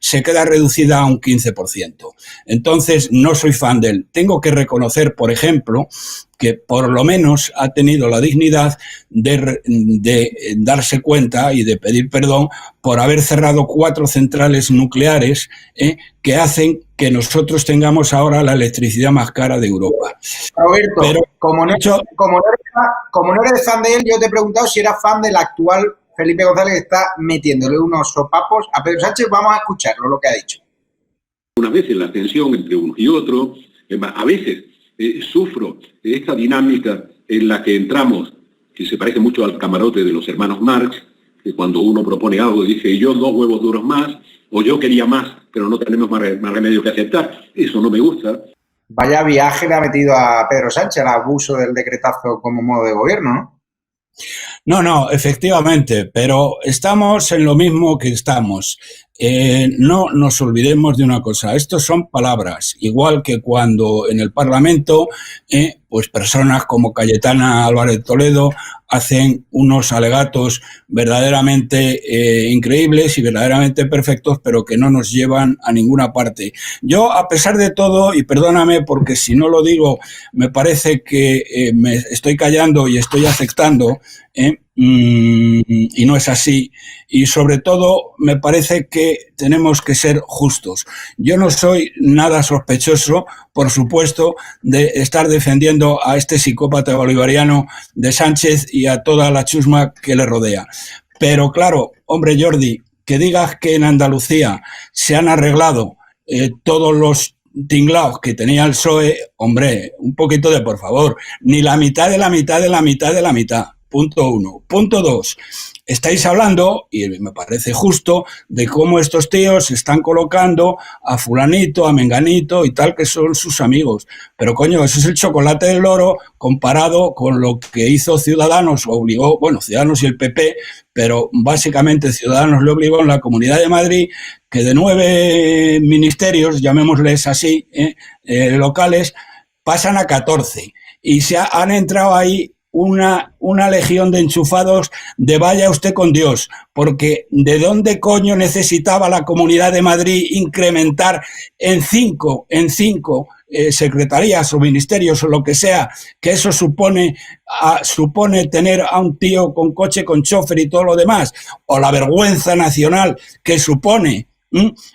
se queda reducida a un 15%. Entonces, no soy fan de él. Tengo que reconocer, por ejemplo, que por lo menos ha tenido la dignidad de darse cuenta y de pedir perdón por haber cerrado 4 centrales nucleares que hacen que nosotros tengamos ahora la electricidad más cara de Europa. Roberto, pero, como no eres fan de él, yo te he preguntado si eras fan del actual Felipe González, que está metiéndole unos sopapos a Pedro Sánchez. Vamos a escucharlo, lo que ha dicho. Unas veces la tensión entre uno y otro, a veces sufro esta dinámica en la que entramos, que se parece mucho al camarote de los hermanos Marx, que cuando uno propone algo dice yo 2 huevos duros más, o yo quería más, pero no tenemos más remedio que aceptar. Eso no me gusta. Vaya viaje le ha metido a Pedro Sánchez al abuso del decretazo como modo de gobierno, ¿no? No, efectivamente, pero estamos en lo mismo que estamos. No nos olvidemos de una cosa, estos son palabras, igual que cuando en el Parlamento, pues personas como Cayetana Álvarez Toledo hacen unos alegatos verdaderamente increíbles y verdaderamente perfectos, pero que no nos llevan a ninguna parte. Yo, a pesar de todo, y perdóname porque si no lo digo, me parece que me estoy callando y estoy aceptando, y no es así, y sobre todo me parece que tenemos que ser justos. Yo no soy nada sospechoso, por supuesto, de estar defendiendo a este psicópata bolivariano de Sánchez y a toda la chusma que le rodea. Pero claro, hombre Jordi, que digas que en Andalucía se han arreglado todos los tinglaos que tenía el PSOE, hombre, un poquito de por favor, ni la mitad de la mitad de la mitad de la mitad. Punto 1. Punto 2. Estáis hablando, y me parece justo, de cómo estos tíos se están colocando a fulanito, a menganito y tal, que son sus amigos. Pero coño, eso es el chocolate del loro comparado con lo que hizo Ciudadanos, obligó, bueno, Ciudadanos y el PP, pero básicamente Ciudadanos le obligó en la Comunidad de Madrid que de 9 ministerios, llamémosles así, locales, pasan a 14. Y se han entrado ahí una legión de enchufados de vaya usted con Dios, porque ¿de dónde coño necesitaba la Comunidad de Madrid incrementar en cinco secretarías o ministerios o lo que sea, que eso supone tener a un tío con coche, con chofer y todo lo demás, o la vergüenza nacional que supone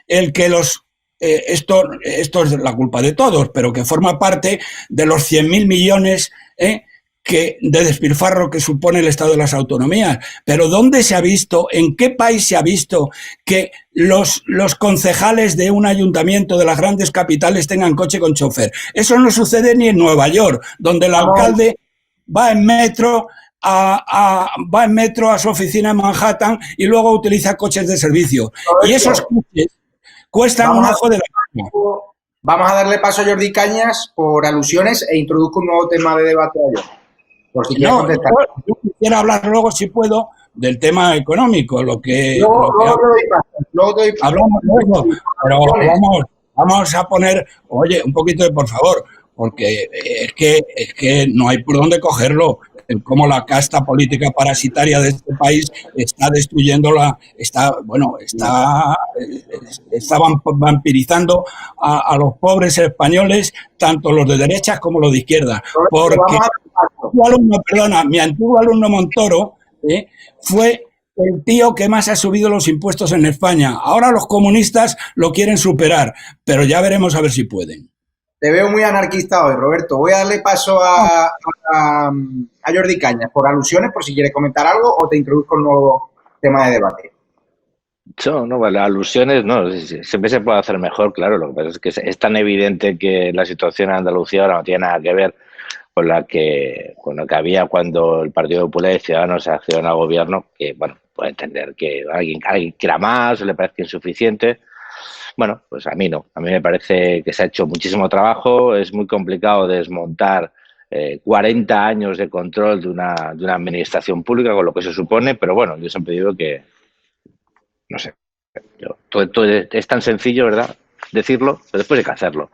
el que los esto es la culpa de todos, pero que forma parte de los 100.000 millones de despilfarro que supone el Estado de las Autonomías. Pero ¿dónde se ha visto, en qué país se ha visto que los concejales de un ayuntamiento de las grandes capitales tengan coche con chofer? Eso no sucede ni en Nueva York, donde el alcalde va en metro a su oficina en Manhattan y luego utiliza coches de servicio. Y esos coches cuestan un ojo de la mano. Vamos a darle paso a Jordi Cañas por alusiones e introduzco un nuevo tema de debate a yo. Por si quieres contestar. Yo quisiera hablar luego, si puedo, del tema económico, luego te doy paso. Hablamos luego, pero vamos a poner, oye, un poquito de por favor, porque es que no hay por dónde cogerlo. Cómo la casta política parasitaria de este país está destruyendo está vampirizando a los pobres españoles, tanto los de derechas como los de izquierda. Porque mi antiguo alumno Montoro fue el tío que más ha subido los impuestos en España. Ahora los comunistas lo quieren superar, pero ya veremos a ver si pueden. Te veo muy anarquista hoy, Roberto. Voy a darle paso a Jordi Cañas por alusiones, por si quiere comentar algo, o te introduzco un nuevo tema de debate. No, vale, alusiones no, siempre se puede hacer mejor, claro. Lo que pasa es que es tan evidente que la situación en Andalucía ahora no tiene nada que ver con lo que había cuando el Partido Popular y Ciudadanos accedieron al gobierno, que, bueno, puede entender que alguien quiera más o le parezca insuficiente. Bueno, pues a mí no. A mí me parece que se ha hecho muchísimo trabajo. Es muy complicado desmontar 40 años de control de una administración pública, con lo que se supone, pero bueno, yo siempre digo que, no sé, todo es tan sencillo, ¿verdad?, decirlo, pero después hay que hacerlo.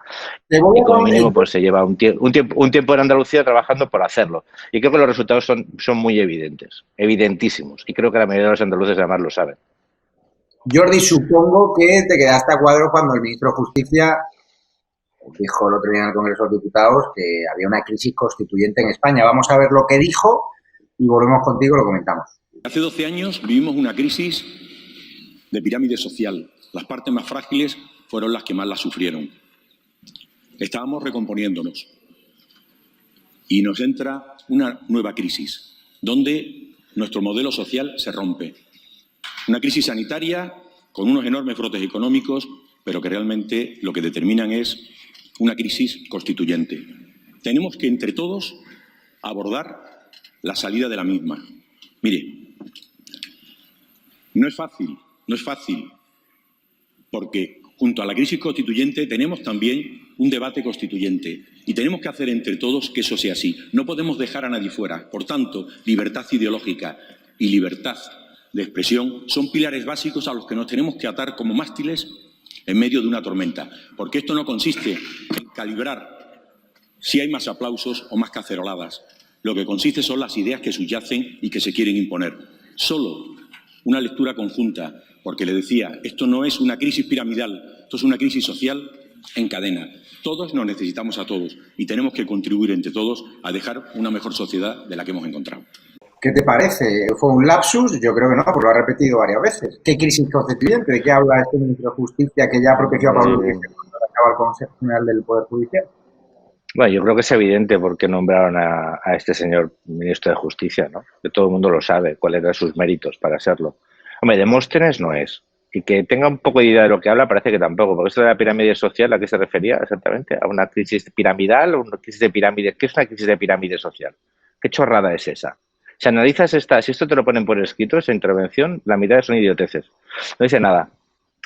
Y como mínimo pues se lleva un tiempo en Andalucía trabajando por hacerlo. Y creo que los resultados son muy evidentes, evidentísimos. Y creo que la mayoría de los andaluces además lo saben. Jordi, supongo que te quedaste a cuadro cuando el ministro de Justicia dijo el otro día en el Congreso de los Diputados que había una crisis constituyente en España. Vamos a ver lo que dijo y volvemos contigo y lo comentamos. Hace 12 años vivimos una crisis de pirámide social. Las partes más frágiles fueron las que más la sufrieron. Estábamos recomponiéndonos y nos entra una nueva crisis, donde nuestro modelo social se rompe. Una crisis sanitaria con unos enormes brotes económicos, pero que realmente lo que determinan es una crisis constituyente. Tenemos que, entre todos, abordar la salida de la misma. Mire, no es fácil, porque junto a la crisis constituyente tenemos también un debate constituyente y tenemos que hacer entre todos que eso sea así. No podemos dejar a nadie fuera. Por tanto, libertad ideológica y libertad de expresión son pilares básicos a los que nos tenemos que atar como mástiles en medio de una tormenta, porque esto no consiste en calibrar si hay más aplausos o más caceroladas. Lo que consiste son las ideas que subyacen y que se quieren imponer. Solo una lectura conjunta, porque le decía, esto no es una crisis piramidal, esto es una crisis social en cadena. Todos nos necesitamos a todos y tenemos que contribuir entre todos a dejar una mejor sociedad de la que hemos encontrado. ¿Qué te parece? ¿Fue un lapsus? Yo creo que no, porque lo ha repetido varias veces. ¿Qué crisis constituyente? ¿De qué habla este ministro de Justicia que ya protegió a Pablo Iglesias cuando acaba el Consejo General del Poder Judicial? Bueno, yo creo que es evidente por qué nombraron a este señor ministro de Justicia, ¿no? Que todo el mundo lo sabe, cuáles eran sus méritos para serlo. Hombre, Demóstenes no es. Y que tenga un poco de idea de lo que habla parece que tampoco, porque esto de la pirámide social, ¿a qué se refería exactamente? ¿A una crisis piramidal o una crisis de pirámide? ¿Qué es una crisis de pirámide social? ¿Qué chorrada es esa? Si analizas si esto te lo ponen por escrito, esa intervención, la mitad son idioteces. No dice nada.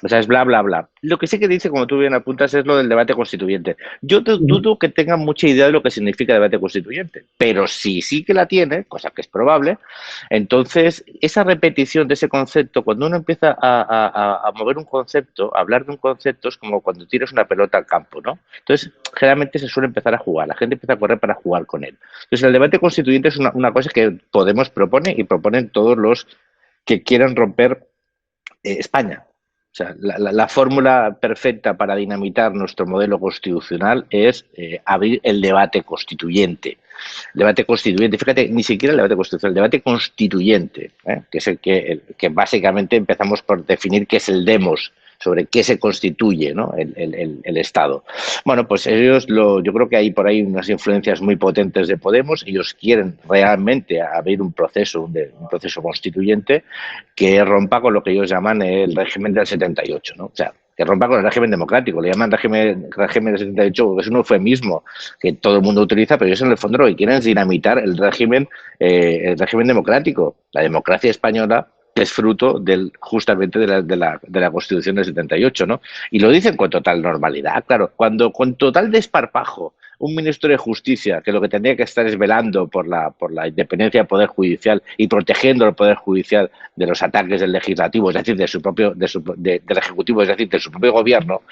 O sea, es bla, bla, bla. Lo que sí que dice, como tú bien apuntas, es lo del debate constituyente. Yo dudo que tengan mucha idea de lo que significa debate constituyente, pero si sí que la tiene, cosa que es probable, entonces esa repetición de ese concepto, cuando uno empieza a mover un concepto, a hablar de un concepto, es como cuando tiras una pelota al campo, ¿no? Entonces, generalmente se suele empezar a jugar, la gente empieza a correr para jugar con él. Entonces, el debate constituyente es una cosa que Podemos propone y proponen todos los que quieran romper España. O sea, la fórmula perfecta para dinamitar nuestro modelo constitucional es abrir el debate constituyente. El debate constituyente, fíjate, ni siquiera el debate constitucional, el debate constituyente, que es el que básicamente empezamos por definir qué es el demos. sobre qué se constituye, ¿no?, el Estado. Bueno, pues ellos, yo creo que hay por ahí unas influencias muy potentes de Podemos. Ellos quieren realmente abrir un proceso constituyente que rompa con lo que ellos llaman el régimen del 78, ¿no? O sea, que rompa con el régimen democrático. Le llaman régimen del 78, es un eufemismo que todo el mundo utiliza, pero ellos en el fondo lo que quieren es dinamitar el régimen democrático. La democracia española es fruto justamente de la Constitución del 78, ¿no? Y lo dicen con total normalidad, claro, cuando con total desparpajo un ministro de Justicia, que lo que tendría que estar es velando por la independencia del Poder Judicial y protegiendo el Poder Judicial de los ataques del Legislativo, es decir, del Ejecutivo, es decir, de su propio gobierno,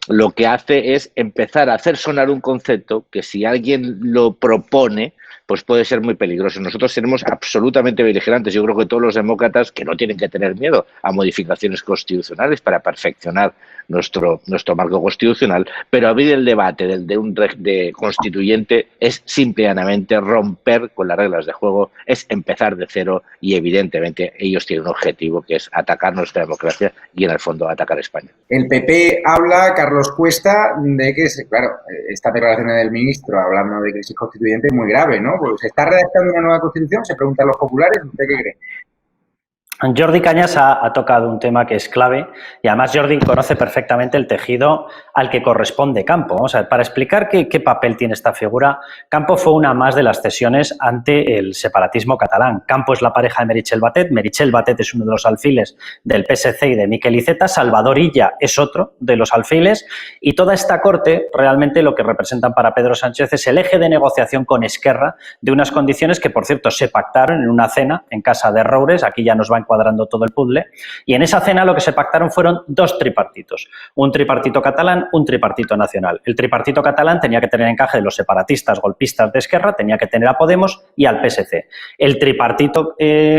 lo que hace es empezar a hacer sonar un concepto que, si alguien lo propone, pues puede ser muy peligroso. Nosotros seremos absolutamente vigilantes. Yo creo que todos los demócratas, que no tienen que tener miedo a modificaciones constitucionales para perfeccionar nuestro marco constitucional, pero abrir el debate de constituyente es simplemente romper con las reglas de juego, es empezar de cero, y evidentemente ellos tienen un objetivo, que es atacar nuestra democracia y en el fondo atacar España. El PP habla, Carlos Cuesta, de que, claro, esta declaración del ministro hablando de crisis constituyente es muy grave, ¿no? Pues ¿se está redactando una nueva constitución? Se preguntan los populares. ¿Usted qué cree? Jordi Cañas ha tocado un tema que es clave, y además Jordi conoce perfectamente el tejido al que corresponde Campo. O sea, para explicar qué papel tiene esta figura, Campo fue una más de las cesiones ante el separatismo catalán. Campo es la pareja de Meritxell Batet. Meritxell Batet es uno de los alfiles del PSC y de Miquel Iceta. Salvador Illa es otro de los alfiles, y toda esta corte realmente lo que representan para Pedro Sánchez es el eje de negociación con Esquerra de unas condiciones que, por cierto, se pactaron en una cena en casa de Roures. Aquí ya nos va encuadrando todo el puzzle, y en esa cena lo que se pactaron fueron dos tripartitos, un tripartito catalán, un tripartito nacional. El tripartito catalán tenía que tener encaje de los separatistas golpistas de Esquerra, tenía que tener a Podemos y al PSC. El tripartito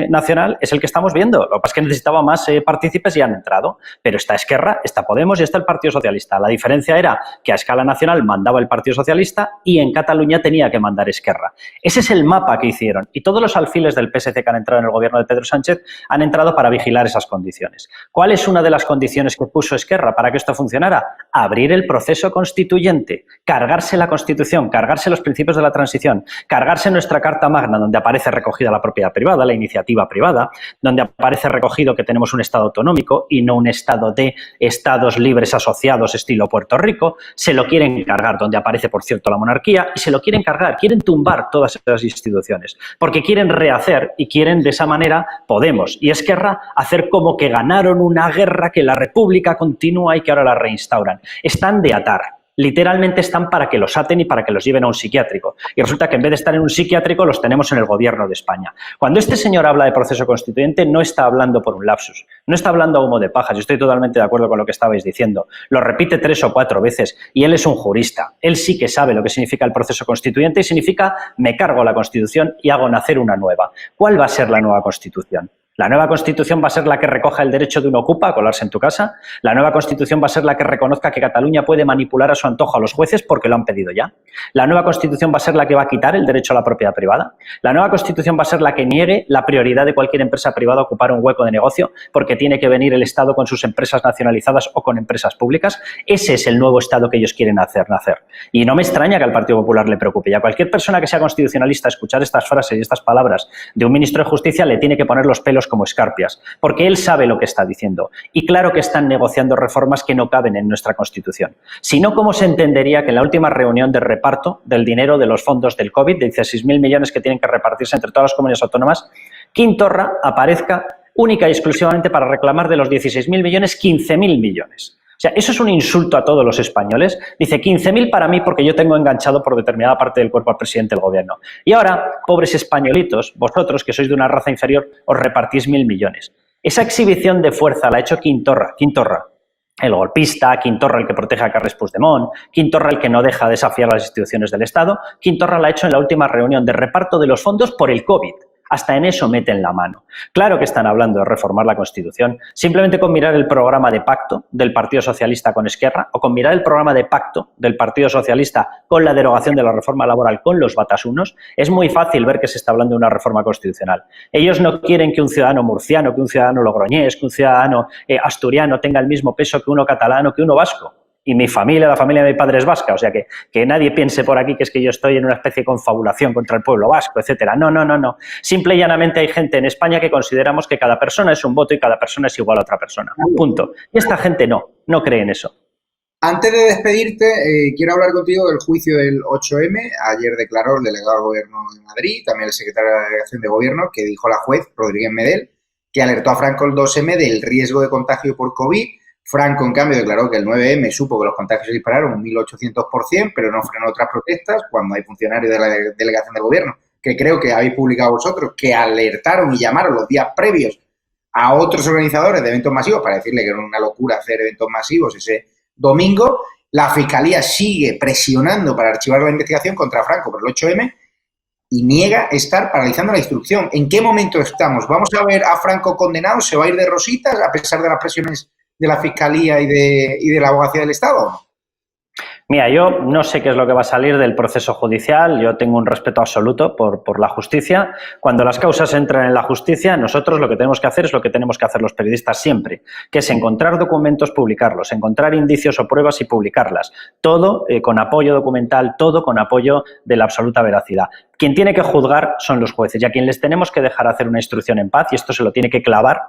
nacional es el que estamos viendo. Lo que pasa es que necesitaba más partícipes y han entrado, pero está Esquerra, está Podemos y está el Partido Socialista. La diferencia era que a escala nacional mandaba el Partido Socialista y en Cataluña tenía que mandar Esquerra. Ese es el mapa que hicieron, y todos los alfiles del PSC que han entrado en el gobierno de Pedro Sánchez han entrado para vigilar esas condiciones. ¿Cuál es una de las condiciones que puso Esquerra para que esto funcionara? Abrir el proceso constituyente, cargarse la Constitución, cargarse los principios de la transición, cargarse nuestra Carta Magna, donde aparece recogida la propiedad privada, la iniciativa privada, donde aparece recogido que tenemos un Estado autonómico y no un Estado de Estados libres asociados estilo Puerto Rico. Se lo quieren cargar, donde aparece, por cierto, la monarquía, y se lo quieren cargar, quieren tumbar todas esas instituciones, porque quieren rehacer y quieren de esa manera Podemos y Esquerra hacer como que ganaron una guerra, que la República continúa y que ahora la reinstauran. Están de atar. Literalmente están para que los aten y para que los lleven a un psiquiátrico. Y resulta que en vez de estar en un psiquiátrico los tenemos en el gobierno de España. Cuando este señor habla de proceso constituyente, no está hablando por un lapsus, no está hablando a humo de pajas. Yo estoy totalmente de acuerdo con lo que estabais diciendo. Lo repite 3 o 4 veces, y él es un jurista. Él sí que sabe lo que significa el proceso constituyente, y significa: me cargo la Constitución y hago nacer una nueva. ¿Cuál va a ser la nueva Constitución? La nueva Constitución va a ser la que recoja el derecho de un ocupa a colarse en tu casa. La nueva Constitución va a ser la que reconozca que Cataluña puede manipular a su antojo a los jueces porque lo han pedido ya. La nueva Constitución va a ser la que va a quitar el derecho a la propiedad privada. La nueva Constitución va a ser la que niegue la prioridad de cualquier empresa privada a ocupar un hueco de negocio porque tiene que venir el Estado con sus empresas nacionalizadas o con empresas públicas. Ese es el nuevo Estado que ellos quieren hacer nacer. Y no me extraña que al Partido Popular le preocupe. Y a cualquier persona que sea constitucionalista escuchar estas frases y estas palabras de un ministro de Justicia le tiene que poner los pelos como escarpias, porque él sabe lo que está diciendo. Y claro que están negociando reformas que no caben en nuestra Constitución. Si no, ¿cómo se entendería que en la última reunión de reparto del dinero de los fondos del COVID, de 16.000 millones que tienen que repartirse entre todas las comunidades autónomas, Quim Torra aparezca única y exclusivamente para reclamar de los 16.000 millones 15.000 millones? O sea, eso es un insulto a todos los españoles. Dice 15.000 para mí porque yo tengo enganchado por determinada parte del cuerpo al presidente del gobierno. Y ahora, pobres españolitos, vosotros que sois de una raza inferior, os repartís 1.000 millones. Esa exhibición de fuerza la ha hecho Quim Torra, el golpista, Quim Torra el que protege a Carles Puigdemont, Quim Torra el que no deja desafiar las instituciones del Estado. Quim Torra la ha hecho en la última reunión de reparto de los fondos por el COVID. Hasta en eso meten la mano. Claro que están hablando de reformar la Constitución. Simplemente con mirar el programa de pacto del Partido Socialista con Esquerra o con mirar el programa de pacto del Partido Socialista con la derogación de la reforma laboral con los batasunos, es muy fácil ver que se está hablando de una reforma constitucional. Ellos no quieren que un ciudadano murciano, que un ciudadano logroñés, que un ciudadano asturiano tenga el mismo peso que uno catalano, que uno vasco. Y mi familia, la familia de mi padre es vasca, o sea que nadie piense por aquí que es que yo estoy en una especie de confabulación contra el pueblo vasco, etcétera. No, no, no, no. Simple y llanamente hay gente en España que consideramos que cada persona es un voto y cada persona es igual a otra persona. Punto. Y esta gente no cree en eso. Antes de despedirte, quiero hablar contigo del juicio del 8M. Ayer declaró el delegado de Gobierno de Madrid, también el secretario de Delegación de Gobierno, que dijo la juez, Rodríguez Medel, que alertó a Franco el 2M del riesgo de contagio por COVID. Franco, en cambio, declaró que el 9M supo que los contagios se dispararon un 1.800%, pero no frenó otras protestas cuando hay funcionarios de la delegación de gobierno, que creo que habéis publicado vosotros, que alertaron y llamaron los días previos a otros organizadores de eventos masivos para decirle que era una locura hacer eventos masivos ese domingo. La Fiscalía sigue presionando para archivar la investigación contra Franco por el 8M y niega estar paralizando la instrucción. ¿En qué momento estamos? ¿Vamos a ver a Franco condenado? ¿Se va a ir de rositas a pesar de las presiones de la Fiscalía y de la Abogacía del Estado? Mira, yo no sé qué es lo que va a salir del proceso judicial, yo tengo un respeto absoluto por la justicia. Cuando las causas entran en la justicia, nosotros lo que tenemos que hacer es lo que tenemos que hacer los periodistas siempre, que es encontrar documentos, publicarlos, encontrar indicios o pruebas y publicarlas. Todo con apoyo documental, todo con apoyo de la absoluta veracidad. Quien tiene que juzgar son los jueces y a quien les tenemos que dejar hacer una instrucción en paz, y esto se lo tiene que clavar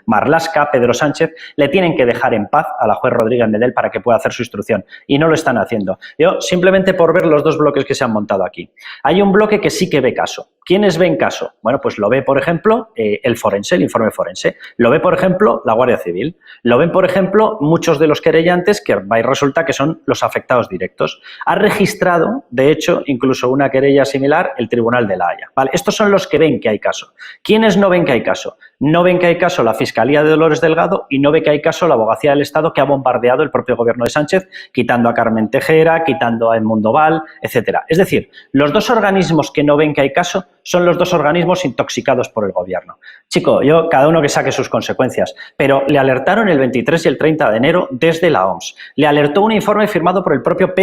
Marlaska, Pedro Sánchez, le tienen que dejar en paz a la juez Rodríguez Medel para que pueda hacer su instrucción y no lo están haciendo. Yo, simplemente por ver los dos bloques que se han montado aquí. Hay un bloque que sí que ve caso. ¿Quiénes ven caso? Bueno, pues lo ve, por ejemplo, el forense, el informe forense. Lo ve, por ejemplo, la Guardia Civil. Lo ven, por ejemplo, muchos de los querellantes que resulta que son los afectados directos. Ha registrado, de hecho, incluso una querella similar el Tribunal de La Haya. ¿Vale? Estos son los que ven que hay caso. ¿Quiénes no ven que hay caso? No ven que hay caso la Fiscalía de Dolores Delgado y no ve que hay caso la Abogacía del Estado, que ha bombardeado el propio gobierno de Sánchez, quitando a Carmen Tejera, quitando a Edmundo Val, etcétera. Es decir, los dos organismos que no ven que hay caso son los dos organismos intoxicados por el gobierno. Chico, cada uno que saque sus consecuencias, pero le alertaron el 23 y el 30 de enero desde la OMS. Le alertó un informe firmado por el propio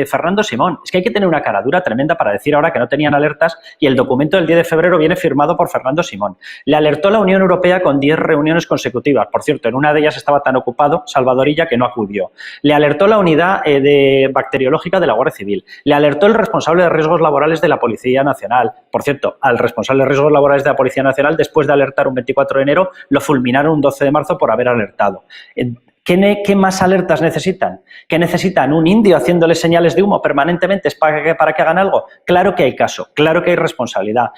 Fernando Simón. Es que hay que tener una caradura tremenda para decir ahora que no tenían alertas y el documento del 10 de febrero viene firmado por Fernando Simón. Le alertó la Unión Europea con 10 reuniones consecutivas. Por cierto, en una de ellas estaba tan ocupado Salvador Illa que no acudió. Le alertó la unidad bacteriológica de la Guardia Civil. Le alertó el responsable de riesgos laborales de la Policía Nacional. Por cierto, al responsable de riesgos laborales de la Policía Nacional, después de alertar un 24 de enero, lo fulminaron un 12 de marzo por haber alertado. ¿Qué más alertas necesitan? ¿Qué necesitan? ¿Un indio haciéndole señales de humo permanentemente para que hagan algo? Claro que hay caso, claro que hay responsabilidad.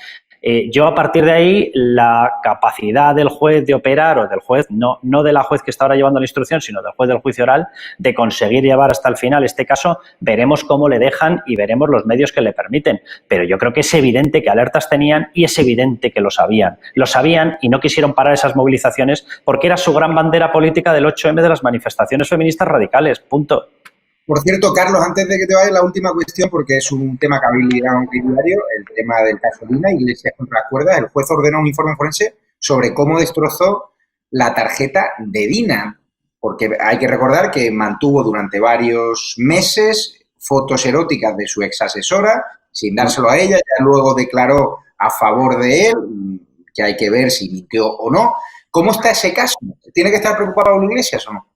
Yo, a partir de ahí, la capacidad del juez de operar, o del juez, no de la juez que está ahora llevando la instrucción, sino del juez del juicio oral, de conseguir llevar hasta el final este caso, veremos cómo le dejan y veremos los medios que le permiten. Pero yo creo que es evidente que alertas tenían y es evidente que lo sabían. Lo sabían y no quisieron parar esas movilizaciones porque era su gran bandera política del 8M de las manifestaciones feministas radicales. Punto. Por cierto, Carlos, antes de que te vayas, la última cuestión, porque es un tema que habéis ligado en el diario, el tema del caso Dina, Iglesias contra las cuerdas. El juez ordenó un informe forense sobre cómo destrozó la tarjeta de Dina, porque hay que recordar que mantuvo durante varios meses fotos eróticas de su exasesora, sin dárselo a ella, ya luego declaró a favor de él, que hay que ver si mintió o no. ¿Cómo está ese caso? ¿Tiene que estar preocupado Pablo Iglesias o no?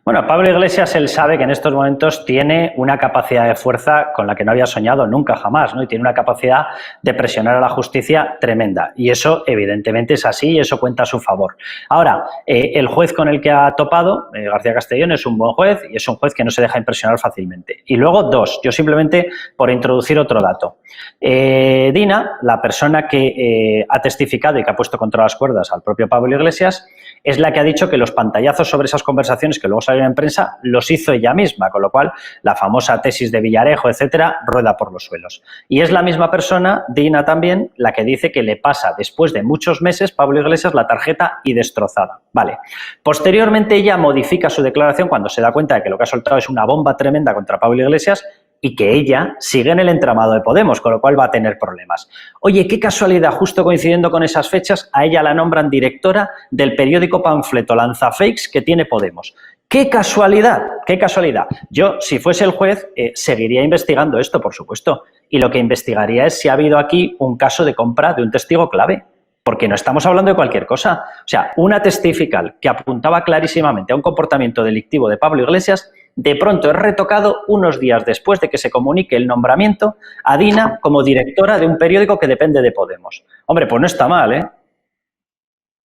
Bueno, Pablo Iglesias, él sabe que en estos momentos tiene una capacidad de fuerza con la que no había soñado nunca jamás, ¿no? Y tiene una capacidad de presionar a la justicia tremenda. Y eso, evidentemente, es así y eso cuenta a su favor. Ahora, el juez con el que ha topado, García Castellón, es un buen juez y es un juez que no se deja impresionar fácilmente. Y luego, dos, yo simplemente por introducir otro dato. Dina, la persona que ha testificado y que ha puesto contra las cuerdas al propio Pablo Iglesias, es la que ha dicho que los pantallazos sobre esas conversaciones que luego salieron en prensa los hizo ella misma, con lo cual la famosa tesis de Villarejo, etcétera, rueda por los suelos. Y es la misma persona, Dina también, la que dice que le pasa después de muchos meses Pablo Iglesias la tarjeta y destrozada. Vale. Posteriormente ella modifica su declaración cuando se da cuenta de que lo que ha soltado es una bomba tremenda contra Pablo Iglesias y que ella sigue en el entramado de Podemos, con lo cual va a tener problemas. Oye, qué casualidad, justo coincidiendo con esas fechas, a ella la nombran directora del periódico panfleto Lanzafakes que tiene Podemos. ¡Qué casualidad! ¡Qué casualidad! Yo, si fuese el juez, seguiría investigando esto, por supuesto, y lo que investigaría es si ha habido aquí un caso de compra de un testigo clave, porque no estamos hablando de cualquier cosa. O sea, una testifical que apuntaba clarísimamente a un comportamiento delictivo de Pablo Iglesias, de pronto es retocado unos días después de que se comunique el nombramiento a Dina como directora de un periódico que depende de Podemos. Hombre, pues no está mal, ¿eh?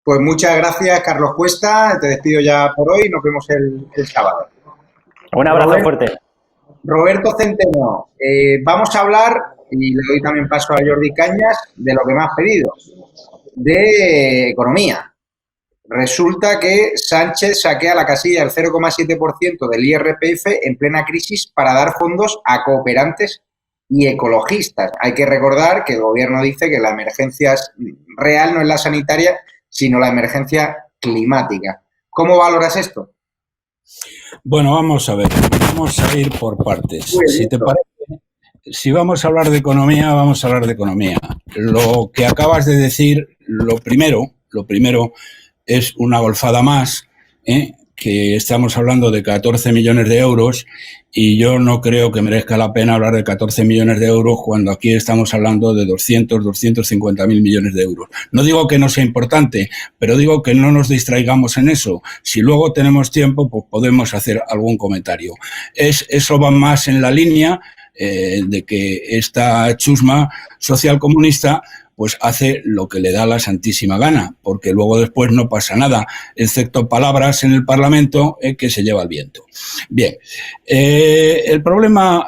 Pues muchas gracias, Carlos Cuesta. Te despido ya por hoy. Nos vemos el sábado. Un abrazo fuerte. Roberto Centeno, vamos a hablar, y le doy también paso a Jordi Cañas, de lo que me has pedido, de economía. Resulta que Sánchez saquea la casilla del 0,7% del IRPF en plena crisis para dar fondos a cooperantes y ecologistas. Hay que recordar que el gobierno dice que la emergencia real no es la sanitaria, sino la emergencia climática. ¿Cómo valoras esto? Bueno, vamos a ver, vamos a ir por partes. Si te parece, si vamos a hablar de economía, vamos a hablar de economía. Lo que acabas de decir, lo primero es una golfada más, que estamos hablando de 14 millones de euros y yo no creo que merezca la pena hablar de 14 millones de euros cuando aquí estamos hablando de 250.000 millones de euros. No digo que no sea importante, pero digo que no nos distraigamos en eso. Si luego tenemos tiempo, pues podemos hacer algún comentario. Eso va más en la línea de que esta chusma socialcomunista pues hace lo que le da la santísima gana, porque luego después no pasa nada, excepto palabras en el Parlamento que se lleva el viento. Bien, el problema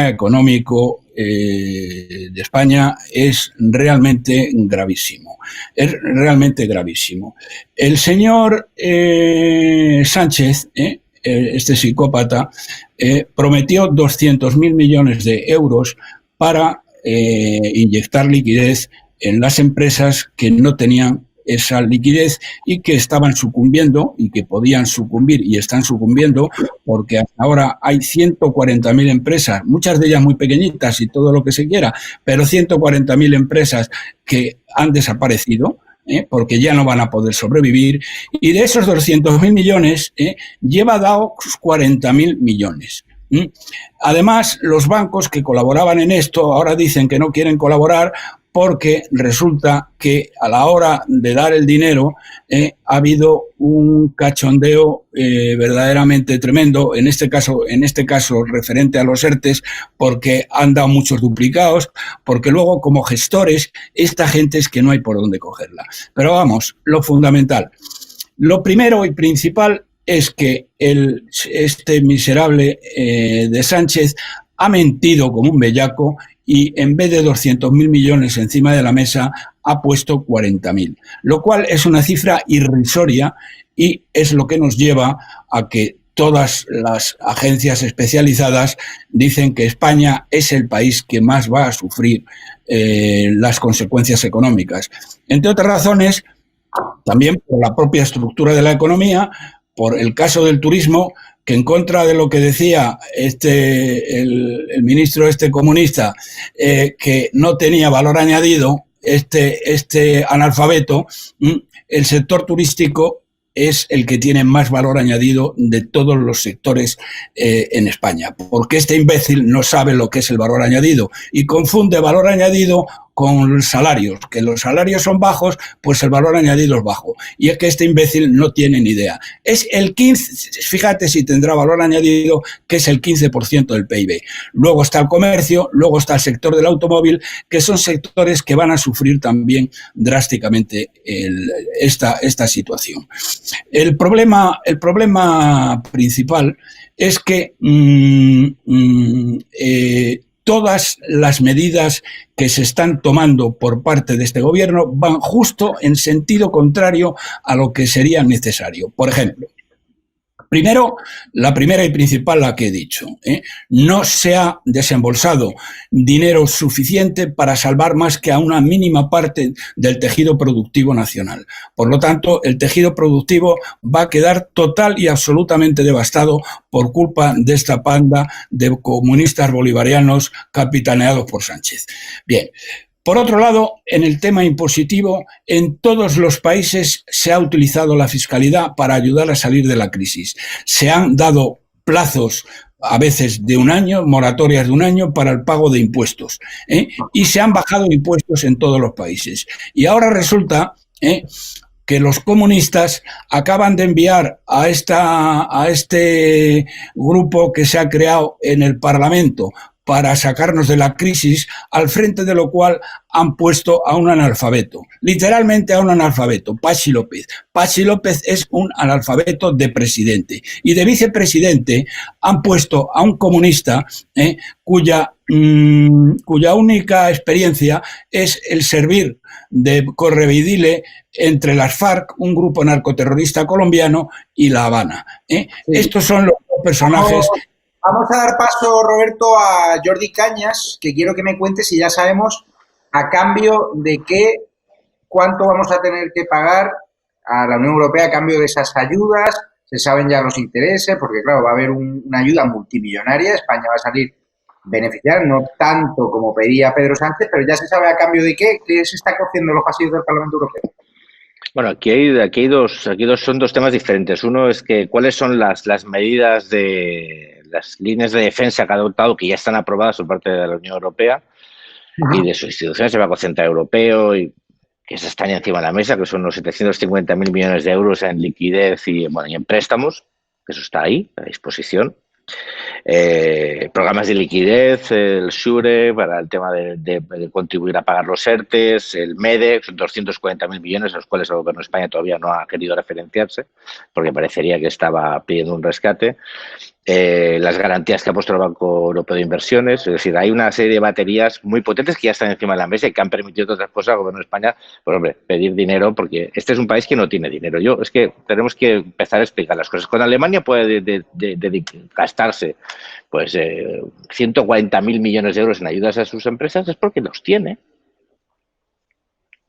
económico de España es realmente gravísimo. Es realmente gravísimo. El señor Sánchez, este psicópata, prometió 200.000 millones de euros para inyectar liquidez en las empresas que no tenían esa liquidez y que estaban sucumbiendo y que podían sucumbir y están sucumbiendo porque hasta ahora hay 140.000 empresas, muchas de ellas muy pequeñitas y todo lo que se quiera, pero 140.000 empresas que han desaparecido porque ya no van a poder sobrevivir y de esos 200.000 millones lleva dado 40.000 millones. Además, los bancos que colaboraban en esto ahora dicen que no quieren colaborar porque resulta que a la hora de dar el dinero ha habido un cachondeo verdaderamente tremendo, en este caso referente a los ERTES, porque han dado muchos duplicados, porque luego como gestores esta gente es que no hay por dónde cogerla. Pero vamos, lo fundamental. Lo primero y principal es que este miserable de Sánchez ha mentido como un bellaco y en vez de 200.000 millones encima de la mesa ha puesto 40.000, lo cual es una cifra irrisoria y es lo que nos lleva a que todas las agencias especializadas dicen que España es el país que más va a sufrir las consecuencias económicas. Entre otras razones, también por la propia estructura de la economía, por el caso del turismo, que en contra de lo que decía el ministro comunista, que no tenía valor añadido, este analfabeto, el sector turístico es el que tiene más valor añadido de todos los sectores en España, porque este imbécil no sabe lo que es el valor añadido y confunde valor añadido con salarios, que los salarios son bajos, pues el valor añadido es bajo. Y es que este imbécil no tiene ni idea. Es el 15, fíjate si tendrá valor añadido, que es el 15% del PIB. Luego está el comercio, luego está el sector del automóvil, que son sectores que van a sufrir también drásticamente esta situación. El problema principal es que todas las medidas que se están tomando por parte de este gobierno van justo en sentido contrario a lo que sería necesario. Por ejemplo, Primero, la primera y principal, la que he dicho, no se ha desembolsado dinero suficiente para salvar más que a una mínima parte del tejido productivo nacional. Por lo tanto, el tejido productivo va a quedar total y absolutamente devastado por culpa de esta panda de comunistas bolivarianos capitaneados por Sánchez. Bien. Por otro lado, en el tema impositivo, en todos los países se ha utilizado la fiscalidad para ayudar a salir de la crisis. Se han dado plazos, a veces de un año, moratorias de un año para el pago de impuestos, y se han bajado impuestos en todos los países. Y ahora resulta que los comunistas acaban de enviar a este grupo que se ha creado en el Parlamento para sacarnos de la crisis, al frente de lo cual han puesto a un analfabeto, literalmente a un analfabeto, Patxi López. Patxi López es un analfabeto de presidente, y de vicepresidente han puesto a un comunista cuya única experiencia es el servir de correveidile entre las FARC, un grupo narcoterrorista colombiano, y La Habana. Sí. Estos son los dos personajes. Vamos a dar paso, Roberto, a Jordi Cañas, que quiero que me cuente si ya sabemos a cambio de cuánto vamos a tener que pagar a la Unión Europea a cambio de esas ayudas. Se saben ya los intereses, porque claro, va a haber una ayuda multimillonaria. España va a salir beneficiar, no tanto como pedía Pedro Sánchez, pero ya se sabe a cambio de qué se está cociendo en los pasillos del Parlamento Europeo. Bueno, aquí son dos temas diferentes. Uno es que cuáles son las medidas las líneas de defensa que ha adoptado, que ya están aprobadas por parte de la Unión Europea y de sus instituciones, el Banco Central Europeo, y que se están encima de la mesa, que son unos 750.000 millones de euros en liquidez y en préstamos, que eso está ahí, a disposición. Programas de liquidez, el SURE para el tema de contribuir a pagar los ERTES, el MEDE, son 240.000 millones, a los cuales el Gobierno de España todavía no ha querido referenciarse, porque parecería que estaba pidiendo un rescate. Las garantías que ha puesto el Banco Europeo de Inversiones, es decir, hay una serie de baterías muy potentes que ya están encima de la mesa y que han permitido, entre otras cosas, al Gobierno de España, pues hombre, pedir dinero, porque este es un país que no tiene dinero. Es que tenemos que empezar a explicar las cosas. Cuando Alemania puede gastarse pues 140.000 millones de euros en ayudas a sus empresas, es porque los tiene.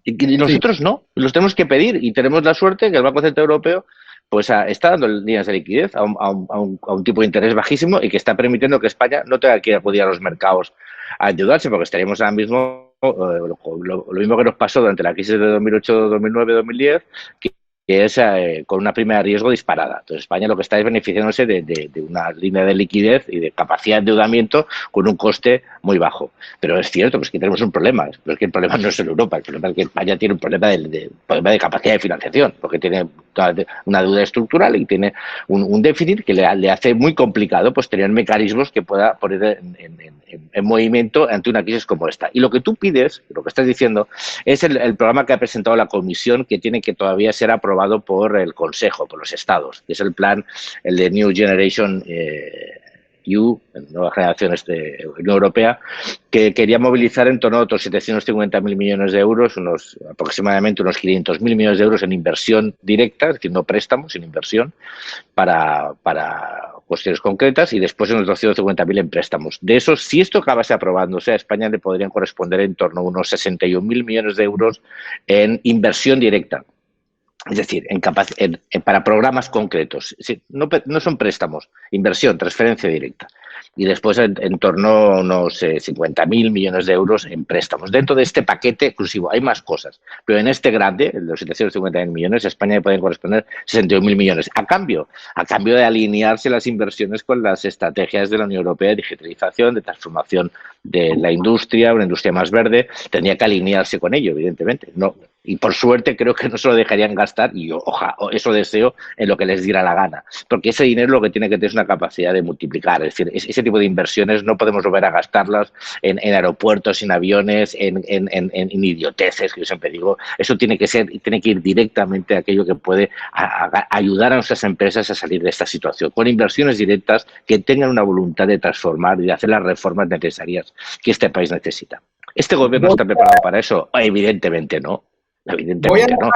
Y nosotros no, los tenemos que pedir, y tenemos la suerte que el Banco Central Europeo pues está dando líneas de liquidez a un tipo de interés bajísimo, y que está permitiendo que España no tenga que acudir a los mercados a ayudarse, porque estaríamos ahora mismo lo mismo que nos pasó durante la crisis de 2008, 2009, 2010, que es con una prima de riesgo disparada. Entonces, España lo que está es beneficiándose de una línea de liquidez y de capacidad de endeudamiento con un coste muy bajo. Pero es cierto, pues que tenemos un problema. Pero es que el problema no es en Europa, el problema es que España tiene un problema de capacidad de financiación, porque tiene una deuda estructural y tiene un déficit que le hace muy complicado pues tener mecanismos que pueda poner en movimiento ante una crisis como esta. Y lo que tú pides, lo que estás diciendo, es el programa que ha presentado la Comisión, que tiene que todavía ser aprobado por el Consejo, por los Estados, que es el plan, el de New Generation EU, Nuevas Generaciones de Unión Europea, que quería movilizar en torno a otros 750.000 millones de euros, aproximadamente unos 500.000 millones de euros en inversión directa, es decir, no préstamos, sino inversión, para cuestiones concretas, y después unos 250.000 en préstamos. De esos, si esto acabase aprobándose, a España le podrían corresponder en torno a unos 61.000 millones de euros en inversión directa. Es decir, para programas concretos. No son préstamos, inversión, transferencia directa. Y después en torno a unos 50.000 millones de euros en préstamos. Dentro de este paquete exclusivo hay más cosas, pero en este grande, el de los 750.000 millones, a España le pueden corresponder 61.000 millones. A cambio de alinearse las inversiones con las estrategias de la Unión Europea de digitalización, de transformación de la industria, una industria más verde, tendría que alinearse con ello, evidentemente. No. Y por suerte creo que no se lo dejarían gastar, y eso deseo, en lo que les diera la gana. Porque ese dinero lo que tiene que tener es una capacidad de multiplicar. Es decir, ese tipo de inversiones no podemos volver a gastarlas en aeropuertos, en aviones, en idioteces, que yo siempre digo. Eso tiene que ir directamente a aquello que puede ayudar a nuestras empresas a salir de esta situación, con inversiones directas que tengan una voluntad de transformar y de hacer las reformas necesarias que este país necesita. ¿Este gobierno está preparado para eso? Evidentemente no. Evidentemente no.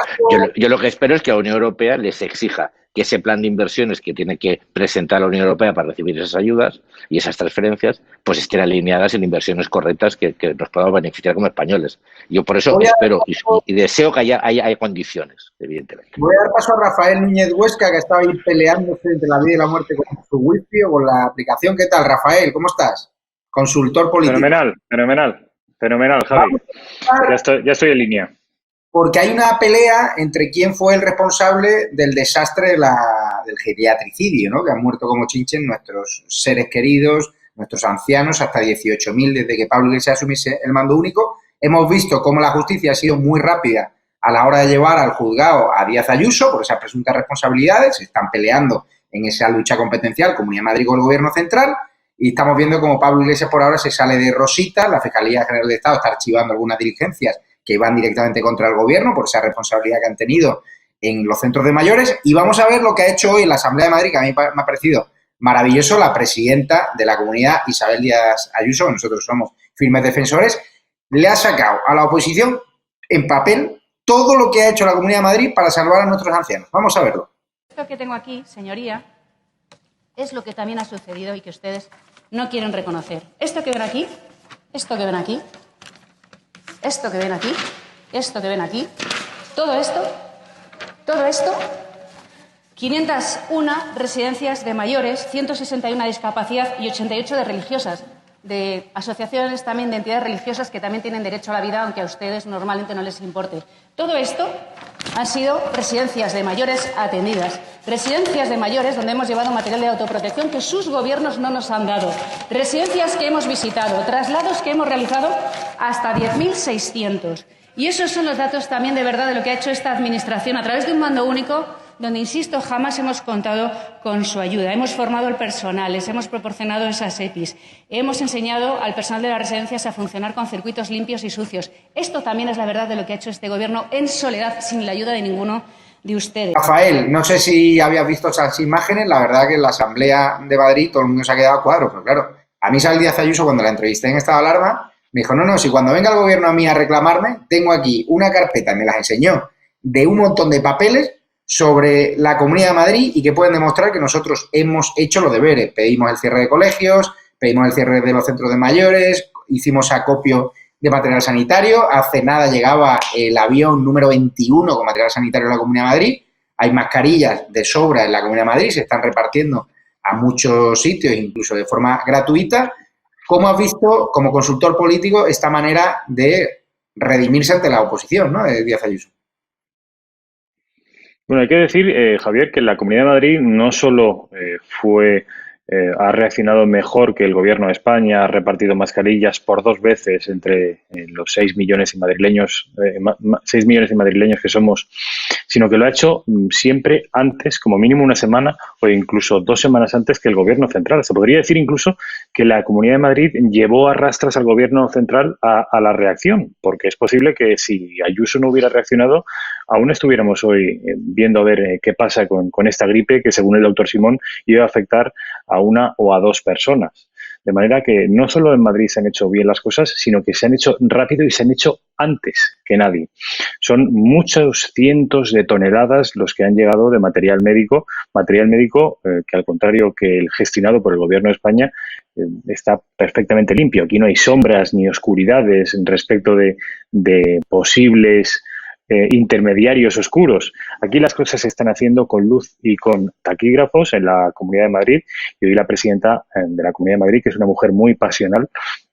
Yo lo que espero es que la Unión Europea les exija que ese plan de inversiones que tiene que presentar la Unión Europea para recibir esas ayudas y esas transferencias, pues estén alineadas en inversiones correctas que nos puedan beneficiar como españoles. Yo por eso espero y deseo que haya condiciones, evidentemente. Voy a dar paso a Rafael Núñez Huesca, que ha estado ahí peleándose entre la vida y la muerte con su wifi o con la aplicación. ¿Qué tal, Rafael? ¿Cómo estás? Consultor político. Fenomenal, Javi. Ya estoy en línea. Porque hay una pelea entre quién fue el responsable del desastre del geriatricidio, ¿no? Que han muerto como chinches nuestros seres queridos, nuestros ancianos, hasta 18.000 desde que Pablo Iglesias asumiese el mando único. Hemos visto cómo la justicia ha sido muy rápida a la hora de llevar al juzgado a Díaz Ayuso por esas presuntas responsabilidades. Se están peleando en esa lucha competencial Comunidad de Madrid con el Gobierno central. Y estamos viendo cómo Pablo Iglesias por ahora se sale de rosita. La Fiscalía General de Estado está archivando algunas diligencias que van directamente contra el Gobierno por esa responsabilidad que han tenido en los centros de mayores. Y vamos a ver lo que ha hecho hoy en la Asamblea de Madrid, que a mí me ha parecido maravilloso, la presidenta de la comunidad, Isabel Díaz Ayuso, que nosotros somos firmes defensores, le ha sacado a la oposición en papel todo lo que ha hecho la Comunidad de Madrid para salvar a nuestros ancianos. Vamos a verlo. Esto que tengo aquí, señoría, es lo que también ha sucedido y que ustedes no quieren reconocer. Esto que ven aquí, esto que ven aquí, esto que ven aquí, esto que ven aquí, todo esto, 501 residencias de mayores, 161 de discapacidad y 88 de religiosas, de asociaciones también de entidades religiosas que también tienen derecho a la vida, aunque a ustedes normalmente no les importe. Todo esto han sido residencias de mayores atendidas, residencias de mayores donde hemos llevado material de autoprotección que sus gobiernos no nos han dado, residencias que hemos visitado, traslados que hemos realizado hasta 10.600. Y esos son los datos también de verdad de lo que ha hecho esta Administración a través de un mando único donde, insisto, jamás hemos contado con su ayuda. Hemos formado el personal, les hemos proporcionado esas EPIs, hemos enseñado al personal de las residencias a funcionar con circuitos limpios y sucios. Esto también es la verdad de lo que ha hecho este Gobierno en soledad, sin la ayuda de ninguno de ustedes. Rafael, no sé si habías visto esas imágenes, la verdad que en la Asamblea de Madrid todo el mundo se ha quedado a cuadro, pero claro, a mí Isabel Díaz Ayuso, cuando la entrevisté en estado de alarma, me dijo, no, si cuando venga el Gobierno a mí a reclamarme, tengo aquí una carpeta, me las enseñó, de un montón de papeles sobre la Comunidad de Madrid y que pueden demostrar que nosotros hemos hecho los deberes. Pedimos el cierre de colegios, pedimos el cierre de los centros de mayores, hicimos acopio de material sanitario. Hace nada llegaba el avión número 21 con material sanitario en la Comunidad de Madrid. Hay mascarillas de sobra en la Comunidad de Madrid, se están repartiendo a muchos sitios, incluso de forma gratuita. ¿Cómo has visto, como consultor político, esta manera de redimirse ante la oposición, ¿no?, de Díaz Ayuso? Bueno, hay que decir, Javier, que la Comunidad de Madrid no solo ha reaccionado mejor que el Gobierno de España, ha repartido mascarillas por 2 veces entre los 6 millones de madrileños que somos, sino que lo ha hecho siempre antes, como mínimo una semana o incluso 2 semanas antes que el Gobierno central. Se podría decir incluso que la Comunidad de Madrid llevó a rastras al Gobierno central a la reacción, porque es posible que si Ayuso no hubiera reaccionado, aún estuviéramos hoy viendo a ver qué pasa con esta gripe que, según el doctor Simón, iba a afectar a 1 o a 2 personas. De manera que no solo en Madrid se han hecho bien las cosas, sino que se han hecho rápido y se han hecho antes que nadie. Son muchos cientos de toneladas los que han llegado de material médico que, al contrario que el gestionado por el Gobierno de España, está perfectamente limpio. Aquí no hay sombras ni oscuridades respecto de posibles intermediarios oscuros. Aquí las cosas se están haciendo con luz y con taquígrafos en la Comunidad de Madrid, y hoy la presidenta de la Comunidad de Madrid, que es una mujer muy pasional,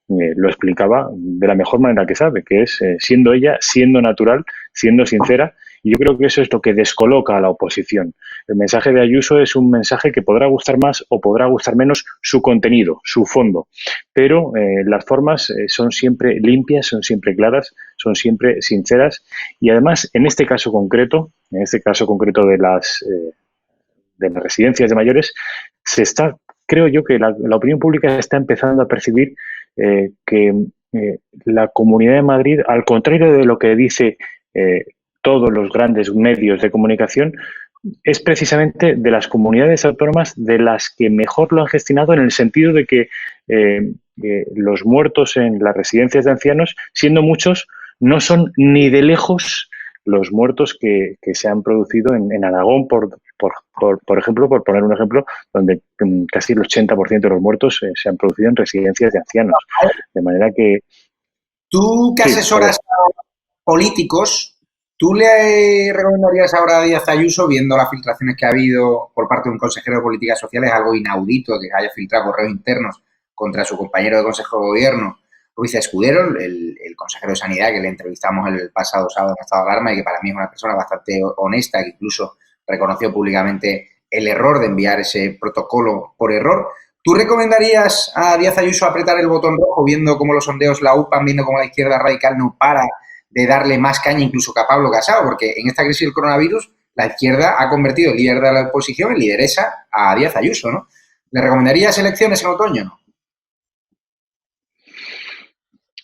lo explicaba de la mejor manera que sabe, que es siendo ella, siendo natural, siendo sincera. Y yo creo que eso es lo que descoloca a la oposición. El mensaje de Ayuso es un mensaje que podrá gustar más o podrá gustar menos su contenido, su fondo, pero las formas son siempre limpias, son siempre claras, son siempre sinceras, y además en este caso concreto de las residencias de mayores, creo yo que la opinión pública está empezando a percibir que la Comunidad de Madrid, al contrario de lo que dice todos los grandes medios de comunicación, es precisamente de las comunidades autónomas de las que mejor lo han gestionado, en el sentido de que los muertos en las residencias de ancianos, siendo muchos, no son ni de lejos los muertos que se han producido en Aragón, por ejemplo, por poner un ejemplo, donde casi el 80% de los muertos se han producido en residencias de ancianos. De manera que... Tú que asesoras a políticos, ¿tú le recomendarías ahora a Díaz Ayuso, viendo las filtraciones que ha habido por parte de un consejero de Políticas Sociales, algo inaudito, que haya filtrado correos internos contra su compañero de Consejo de Gobierno, Ruiz Escudero, el consejero de Sanidad que le entrevistamos el pasado sábado en estado de alarma y que para mí es una persona bastante honesta, que incluso reconoció públicamente el error de enviar ese protocolo por error? ¿Tú recomendarías a Díaz Ayuso apretar el botón rojo viendo cómo los sondeos la UPAN, viendo cómo la izquierda radical no para de darle más caña incluso que a Pablo Casado? Porque en esta crisis del coronavirus la izquierda ha convertido el líder de la oposición en lideresa a Díaz Ayuso, ¿no? ¿Le recomendarías elecciones en otoño, no?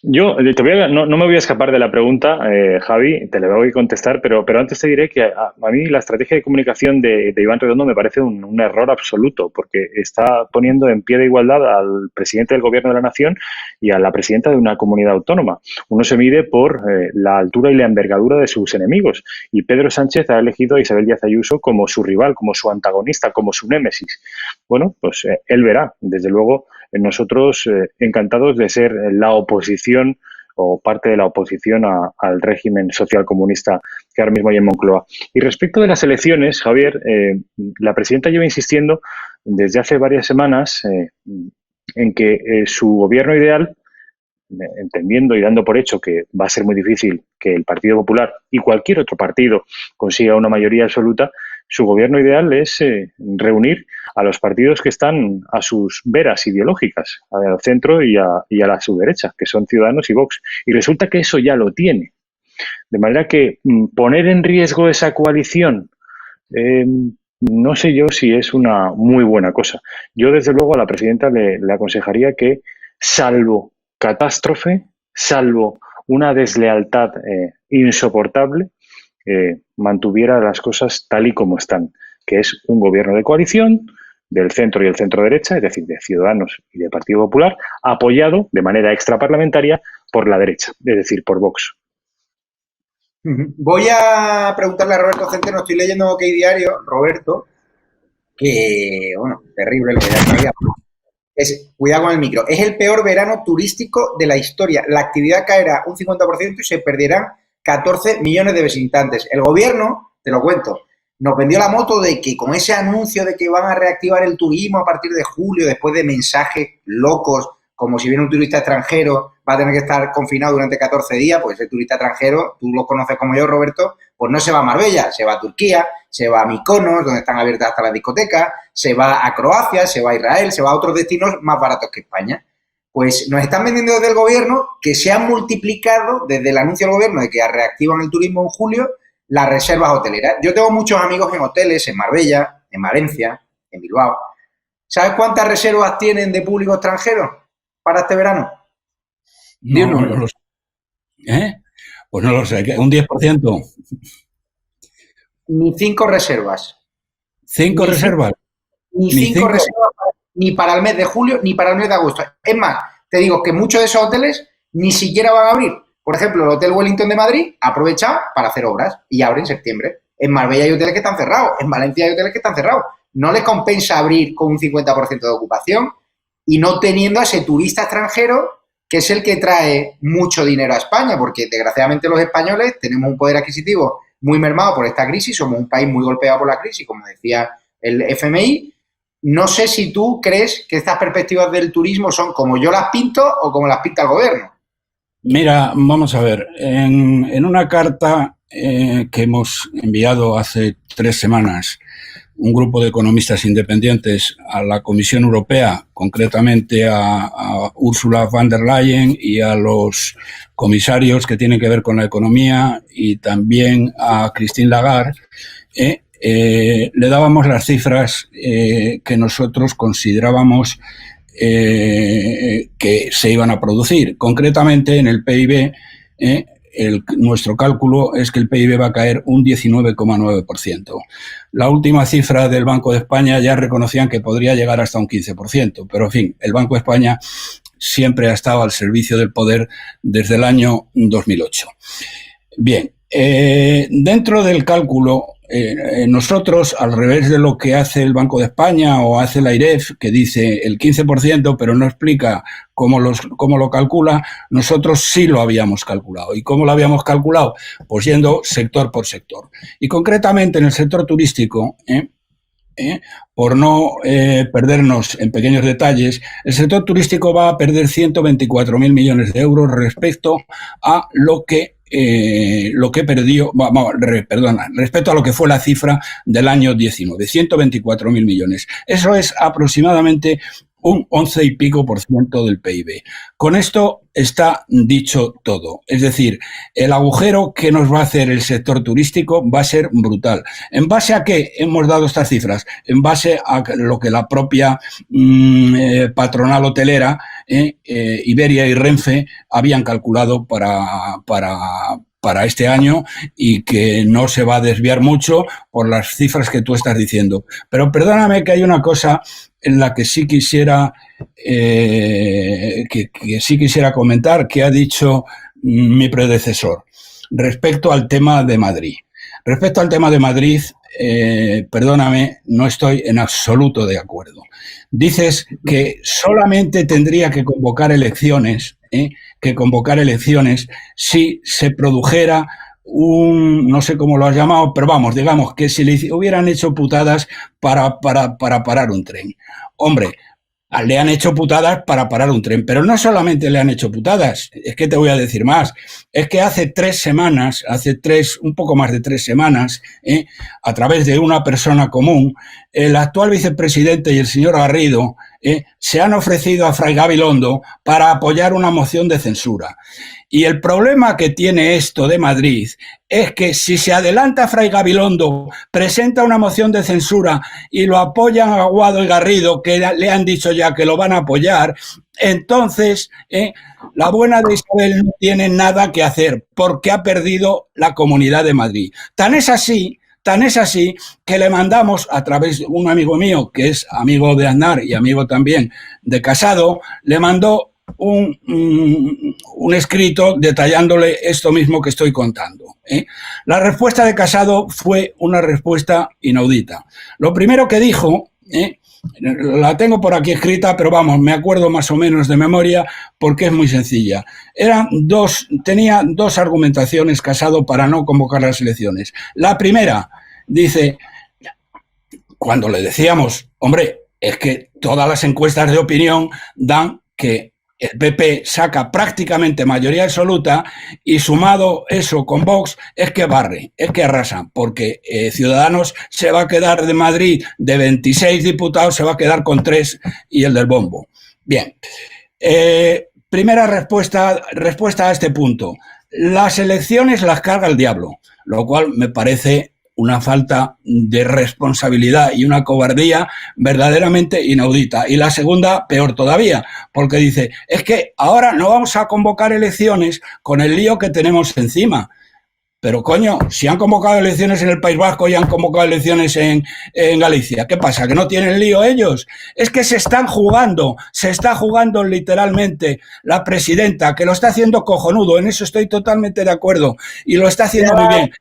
Yo no me voy a escapar de la pregunta, Javi, te la voy a contestar, pero antes te diré que a mí la estrategia de comunicación de Iván Redondo me parece un error absoluto, porque está poniendo en pie de igualdad al presidente del Gobierno de la Nación y a la presidenta de una comunidad autónoma. Uno se mide por la altura y la envergadura de sus enemigos, y Pedro Sánchez ha elegido a Isabel Díaz Ayuso como su rival, como su antagonista, como su némesis. Bueno, pues él verá, desde luego. Nosotros encantados de ser la oposición o parte de la oposición al régimen social comunista que ahora mismo hay en Moncloa. Y respecto de las elecciones, Javier, la presidenta lleva insistiendo desde hace varias semanas en que su gobierno ideal, entendiendo y dando por hecho que va a ser muy difícil que el Partido Popular y cualquier otro partido consiga una mayoría absoluta, su gobierno ideal es reunir a los partidos que están a sus veras ideológicas, al centro y a su derecha, que son Ciudadanos y Vox. Y resulta que eso ya lo tiene. De manera que poner en riesgo esa coalición, no sé yo si es una muy buena cosa. Yo, desde luego, a la presidenta le aconsejaría que, salvo catástrofe, salvo una deslealtad insoportable, mantuviera las cosas tal y como están, que es un gobierno de coalición del centro y el centro-derecha, es decir, de Ciudadanos y del Partido Popular, apoyado de manera extraparlamentaria por la derecha, es decir, por Vox. Voy a preguntarle a Roberto Centeno, estoy leyendo OK Diario, Roberto, que, bueno, terrible el verano. Cuidado con el micro, es el peor verano turístico de la historia. La actividad caerá un 50% y se perderán 14 millones de visitantes. El gobierno, te lo cuento, nos vendió la moto de que con ese anuncio de que van a reactivar el turismo a partir de julio, después de mensajes locos, como si viene un turista extranjero, va a tener que estar confinado durante 14 días, pues ese turista extranjero, tú lo conoces como yo, Roberto, pues no se va a Marbella, se va a Turquía, se va a Mykonos, donde están abiertas hasta las discotecas, se va a Croacia, se va a Israel, se va a otros destinos más baratos que España. Pues nos están vendiendo desde el gobierno que se han multiplicado, desde el anuncio del gobierno de que reactivan el turismo en julio, las reservas hoteleras. Yo tengo muchos amigos en hoteles, en Marbella, en Valencia, en Bilbao. ¿Sabes cuántas reservas tienen de público extranjero para este verano? No lo sé. Pues no lo sé, ¿un 10%? Ni 5 reservas. ¿5 reservas? Ni 5 reservas ni para el mes de julio ni para el mes de agosto. Es más, te digo que muchos de esos hoteles ni siquiera van a abrir. Por ejemplo, el Hotel Wellington de Madrid ha aprovechado para hacer obras y abre en septiembre. En Marbella hay hoteles que están cerrados, en Valencia hay hoteles que están cerrados. No les compensa abrir con un 50% de ocupación y no teniendo a ese turista extranjero que es el que trae mucho dinero a España, porque desgraciadamente los españoles tenemos un poder adquisitivo muy mermado por esta crisis, somos un país muy golpeado por la crisis, como decía el FMI. No sé si tú crees que estas perspectivas del turismo son como yo las pinto o como las pinta el gobierno. Mira, vamos a ver, en una carta que hemos enviado hace 3 semanas, un grupo de economistas independientes a la Comisión Europea, concretamente a Ursula von der Leyen y a los comisarios que tienen que ver con la economía y también a Christine Lagarde, le dábamos las cifras que nosotros considerábamos que se iban a producir. Concretamente, en el PIB, nuestro cálculo es que el PIB va a caer un 19,9%. La última cifra del Banco de España ya reconocían que podría llegar hasta un 15%, pero en fin, el Banco de España siempre ha estado al servicio del poder desde el año 2008. Bien, Dentro del cálculo, nosotros, al revés de lo que hace el Banco de España o hace la IREF, que dice el 15%, pero no explica cómo lo calcula, nosotros sí lo habíamos calculado. ¿Y cómo lo habíamos calculado? Pues yendo sector por sector. Y concretamente en el sector turístico, por no perdernos en pequeños detalles, el sector turístico va a perder 124.000 millones de euros respecto a lo que perdió, respecto a lo que fue la cifra del año 19, 124.000 millones. Eso es aproximadamente un 11 y pico % del PIB. Con esto está dicho todo. Es decir, el agujero que nos va a hacer el sector turístico va a ser brutal. ¿En base a qué hemos dado estas cifras? En base a lo que la propia patronal hotelera, Iberia y Renfe, habían calculado para este año y que no se va a desviar mucho por las cifras que tú estás diciendo. Pero perdóname que hay una cosa en la que sí quisiera comentar, que ha dicho mi predecesor respecto al tema de Madrid. Respecto al tema de Madrid, perdóname, no estoy en absoluto de acuerdo. Dices que solamente tendría que convocar elecciones si se produjera no sé cómo lo has llamado, pero vamos, digamos que si le hubieran hecho putadas para parar un tren. Hombre, le han hecho putadas para parar un tren, pero no solamente le han hecho putadas, es que te voy a decir más, es que un poco más de 3 semanas, a través de una persona común, el actual vicepresidente y el señor Garrido se han ofrecido a Fray Gabilondo para apoyar una moción de censura. Y el problema que tiene esto de Madrid es que si se adelanta Fray Gabilondo, presenta una moción de censura y lo apoyan Aguado y Garrido, que le han dicho ya que lo van a apoyar, entonces la buena de Isabel no tiene nada que hacer porque ha perdido la Comunidad de Madrid. Tan es así que le mandamos, a través de un amigo mío, que es amigo de Aznar y amigo también de Casado, le mandó un escrito detallándole esto mismo que estoy contando. La respuesta de Casado fue una respuesta inaudita. Lo primero que dijo, la tengo por aquí escrita, pero vamos, me acuerdo más o menos de memoria porque es muy sencilla. Tenía dos argumentaciones Casado para no convocar las elecciones. La primera, dice, cuando le decíamos, hombre, es que todas las encuestas de opinión dan que el PP saca prácticamente mayoría absoluta y sumado eso con Vox es que barre, es que arrasa, porque Ciudadanos se va a quedar de Madrid de 26 diputados, se va a quedar con 3 y el del bombo. Bien, primera respuesta a este punto. Las elecciones las carga el diablo, lo cual me parece una falta de responsabilidad y una cobardía verdaderamente inaudita. Y la segunda, peor todavía, porque dice, es que ahora no vamos a convocar elecciones con el lío que tenemos encima. Pero coño, si han convocado elecciones en el País Vasco y han convocado elecciones en Galicia, ¿qué pasa? ¿Que no tienen lío ellos? Es que se está jugando literalmente la presidenta, que lo está haciendo cojonudo, en eso estoy totalmente de acuerdo, y lo está haciendo muy bien.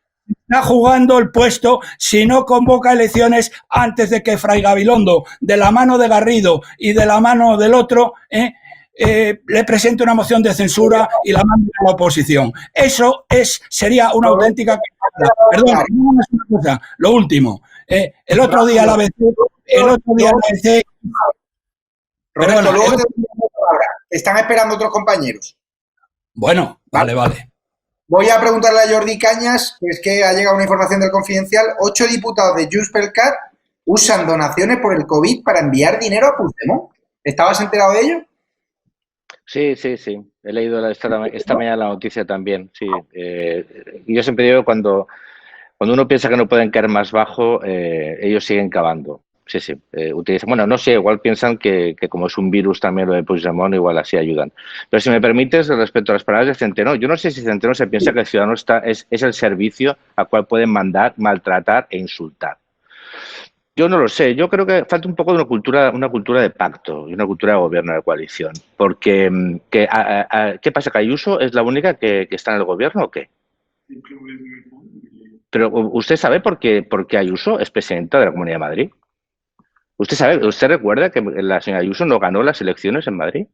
Está jugando el puesto si no convoca elecciones antes de que Fray Gabilondo, de la mano de Garrido y de la mano del otro, le presente una moción de censura y la mande a la oposición. Eso sería una auténtica... Perdón, una cosa, lo último. El otro día la ABC... Roberto, luego te están esperando otros compañeros. Bueno, vale. Voy a preguntarle a Jordi Cañas, que es que ha llegado una información del Confidencial. 8 diputados de Junts per Cat usan donaciones por el COVID para enviar dinero a Puigdemont. ¿Estabas enterado de ello? Sí. He leído esta mañana la noticia también, sí. Yo siempre digo, cuando uno piensa que no pueden caer más bajo, ellos siguen cavando. Sí. Utilizan, bueno, no sé, igual piensan que como es un virus también lo de Puigdemont, igual así ayudan. Pero si me permites, respecto a las palabras de Centeno, yo no sé si Centeno se piensa que el ciudadano es el servicio al cual pueden mandar, maltratar e insultar. Yo no lo sé. Yo creo que falta un poco de una cultura de pacto y una cultura de gobierno de coalición. Porque, ¿qué pasa? ¿Que Ayuso es la única que está en el gobierno o qué? Pero ¿usted sabe por qué Ayuso es presidenta de la Comunidad de Madrid? ¿Usted recuerda que la señora Ayuso no ganó las elecciones en Madrid?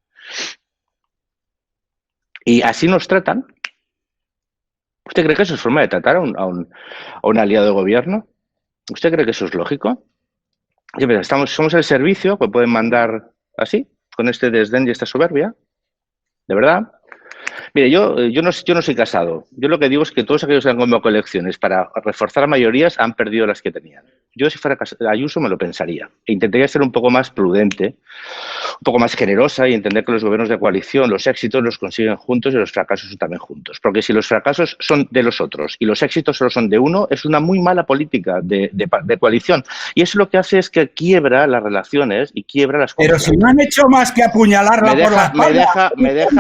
¿Y así nos tratan? ¿Usted cree que eso es forma de tratar a un aliado de gobierno? ¿Usted cree que eso es lógico? Sí, pero somos el servicio que pueden mandar así, con este desdén y esta soberbia. ¿De verdad? Mire, yo no soy casado. Yo lo que digo es que todos aquellos que han convocado elecciones para reforzar mayorías han perdido las que tenían. Yo, si fuera Ayuso, me lo pensaría. E intentaría ser un poco más prudente, un poco más generosa y entender que los gobiernos de coalición, los éxitos los consiguen juntos y los fracasos también juntos. Porque si los fracasos son de los otros y los éxitos solo son de uno, es una muy mala política de coalición. Y eso lo que hace es que quiebra las relaciones y quiebra las cosas. Pero si no han hecho más que apuñalarla por la espalda. ¿Me deja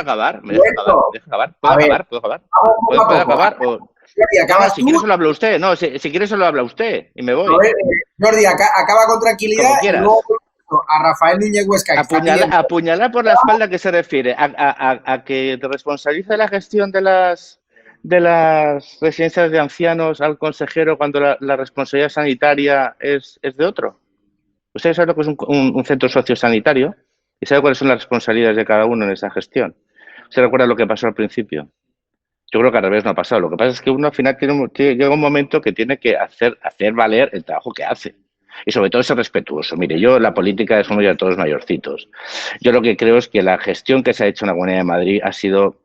acabar? ¿Puedo acabar? Si quieres solo habla usted. No, si quieres solo habla usted y me voy. Jordi, acaba con tranquilidad y luego a Rafael Núñez Huesca. Apuñalar por la espalda, ¿qué se refiere? ¿A que te responsabiliza la gestión de las residencias de ancianos al consejero cuando la responsabilidad sanitaria es de otro? ¿Usted sabe lo que es un centro sociosanitario? ¿Y sabe cuáles son las responsabilidades de cada uno en esa gestión? ¿Usted recuerda lo que pasó al principio? Yo creo que al revés no ha pasado. Lo que pasa es que uno al final llega un momento que tiene que hacer valer el trabajo que hace. Y sobre todo ser respetuoso. Mire, la política es uno ya todos mayorcitos. Yo lo que creo es que la gestión que se ha hecho en la Comunidad de Madrid ha sido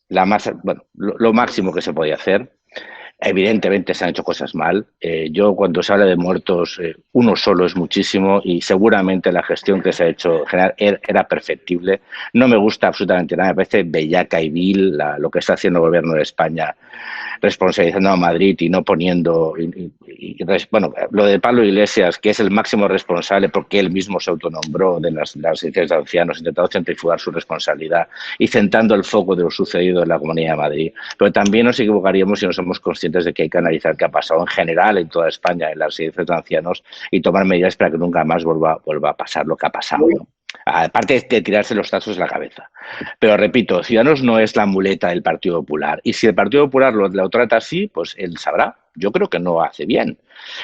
lo máximo que se podía hacer. Evidentemente se han hecho cosas mal. Yo cuando se habla de muertos, uno solo es muchísimo y seguramente la gestión que se ha hecho en general era perfectible. No me gusta absolutamente nada, me parece bellaca y vil lo que está haciendo el gobierno de España, responsabilizando a Madrid y no poniendo... lo de Pablo Iglesias, que es el máximo responsable porque él mismo se autonombró de las residencias de ancianos, intentando centrifugar su responsabilidad y centrando el foco de lo sucedido en la Comunidad de Madrid. Pero también nos equivocaríamos si no somos conscientes de que hay que analizar qué ha pasado en general en toda España, en las residencias de ancianos, y tomar medidas para que nunca más vuelva a pasar lo que ha pasado, ¿no? Aparte de tirarse los tazos en la cabeza. Pero repito, Ciudadanos no es la muleta del Partido Popular. Y si el Partido Popular lo trata así, pues él sabrá. Yo creo que no hace bien.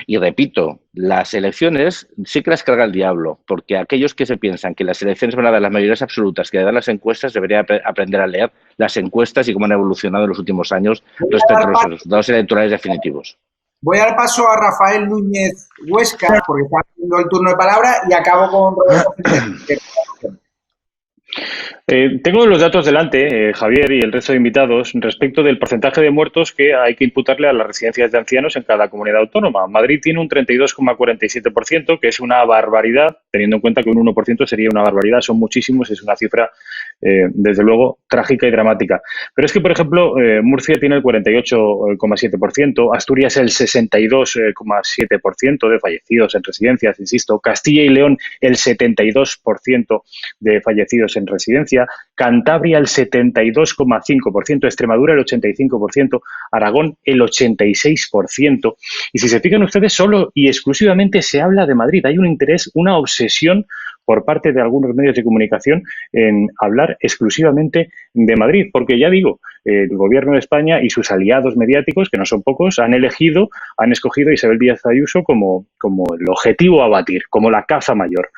Y repito, las elecciones sí que las carga el diablo, porque aquellos que se piensan que las elecciones van a dar las mayorías absolutas que dan las encuestas, deberían aprender a leer las encuestas y cómo han evolucionado en los últimos años respecto a los resultados electorales definitivos. Voy a dar paso a Rafael Núñez Huesca, porque está haciendo el turno de palabra, y acabo con Roberto. Tengo los datos delante, Javier y el resto de invitados, respecto del porcentaje de muertos que hay que imputarle a las residencias de ancianos en cada comunidad autónoma. Madrid tiene un 32,47%, que es una barbaridad, teniendo en cuenta que un 1% sería una barbaridad, son muchísimos, es una cifra, desde luego, trágica y dramática. Pero es que, por ejemplo, Murcia tiene el 48,7%, Asturias el 62,7% de fallecidos en residencias, insisto, Castilla y León el 72% de fallecidos en residencia, Cantabria el 72,5%, Extremadura el 85%, Aragón el 86%. Y si se fijan ustedes, solo y exclusivamente se habla de Madrid. Hay un interés, una obsesión por parte de algunos medios de comunicación en hablar exclusivamente de Madrid, porque ya digo, el gobierno de España y sus aliados mediáticos, que no son pocos, han escogido a Isabel Díaz Ayuso como el objetivo a batir, como la caza mayor.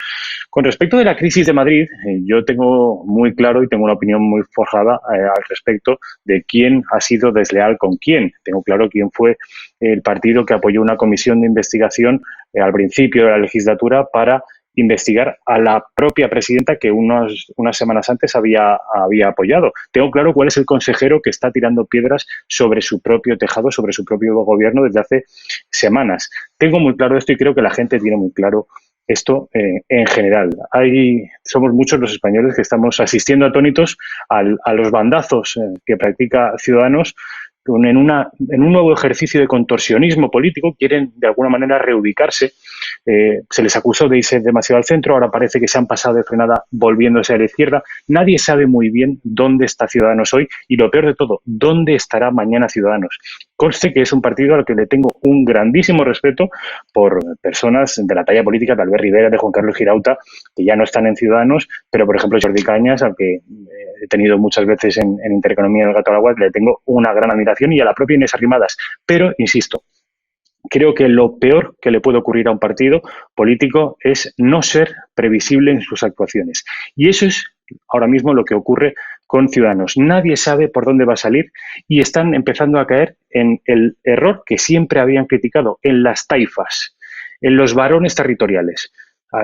Con respecto de la crisis de Madrid, yo tengo muy claro y tengo una opinión muy forjada al respecto de quién ha sido desleal con quién. Tengo claro quién fue el partido que apoyó una comisión de investigación al principio de la legislatura para investigar a la propia presidenta que unas semanas antes había apoyado. Tengo claro cuál es el consejero que está tirando piedras sobre su propio tejado, sobre su propio gobierno desde hace semanas. Tengo muy claro esto y creo que la gente tiene muy claro esto en general. Somos muchos los españoles que estamos asistiendo atónitos a los bandazos que practica Ciudadanos en un nuevo ejercicio de contorsionismo político. Quieren de alguna manera reubicarse. Se les acusó de irse demasiado al centro, ahora parece que se han pasado de frenada volviéndose a la izquierda. Nadie sabe muy bien dónde está Ciudadanos hoy y, lo peor de todo, dónde estará mañana Ciudadanos. conste que es un partido al que le tengo un grandísimo respeto por personas de la talla política de Albert Rivera, de Juan Carlos Girauta, que ya no están en Ciudadanos, pero por ejemplo Jordi Cañas, al que he tenido muchas veces en Intereconomía del Gato al Agua, le tengo una gran admiración, y a la propia Inés Arrimadas. Pero, insisto, creo que lo peor que le puede ocurrir a un partido político es no ser previsible en sus actuaciones. Y eso es ahora mismo lo que ocurre con Ciudadanos. Nadie sabe por dónde va a salir y están empezando a caer en el error que siempre habían criticado, en las taifas, en los varones territoriales.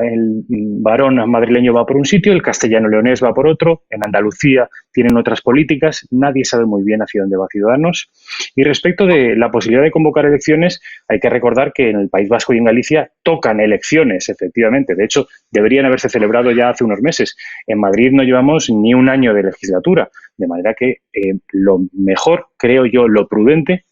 El varón madrileño va por un sitio, el castellano-leonés va por otro, en Andalucía tienen otras políticas, nadie sabe muy bien hacia dónde va Ciudadanos. Y respecto de la posibilidad de convocar elecciones, hay que recordar que en el País Vasco y en Galicia tocan elecciones, efectivamente. De hecho, deberían haberse celebrado ya hace unos meses. En Madrid no llevamos ni un año de legislatura, de manera que lo mejor, creo yo, lo prudente,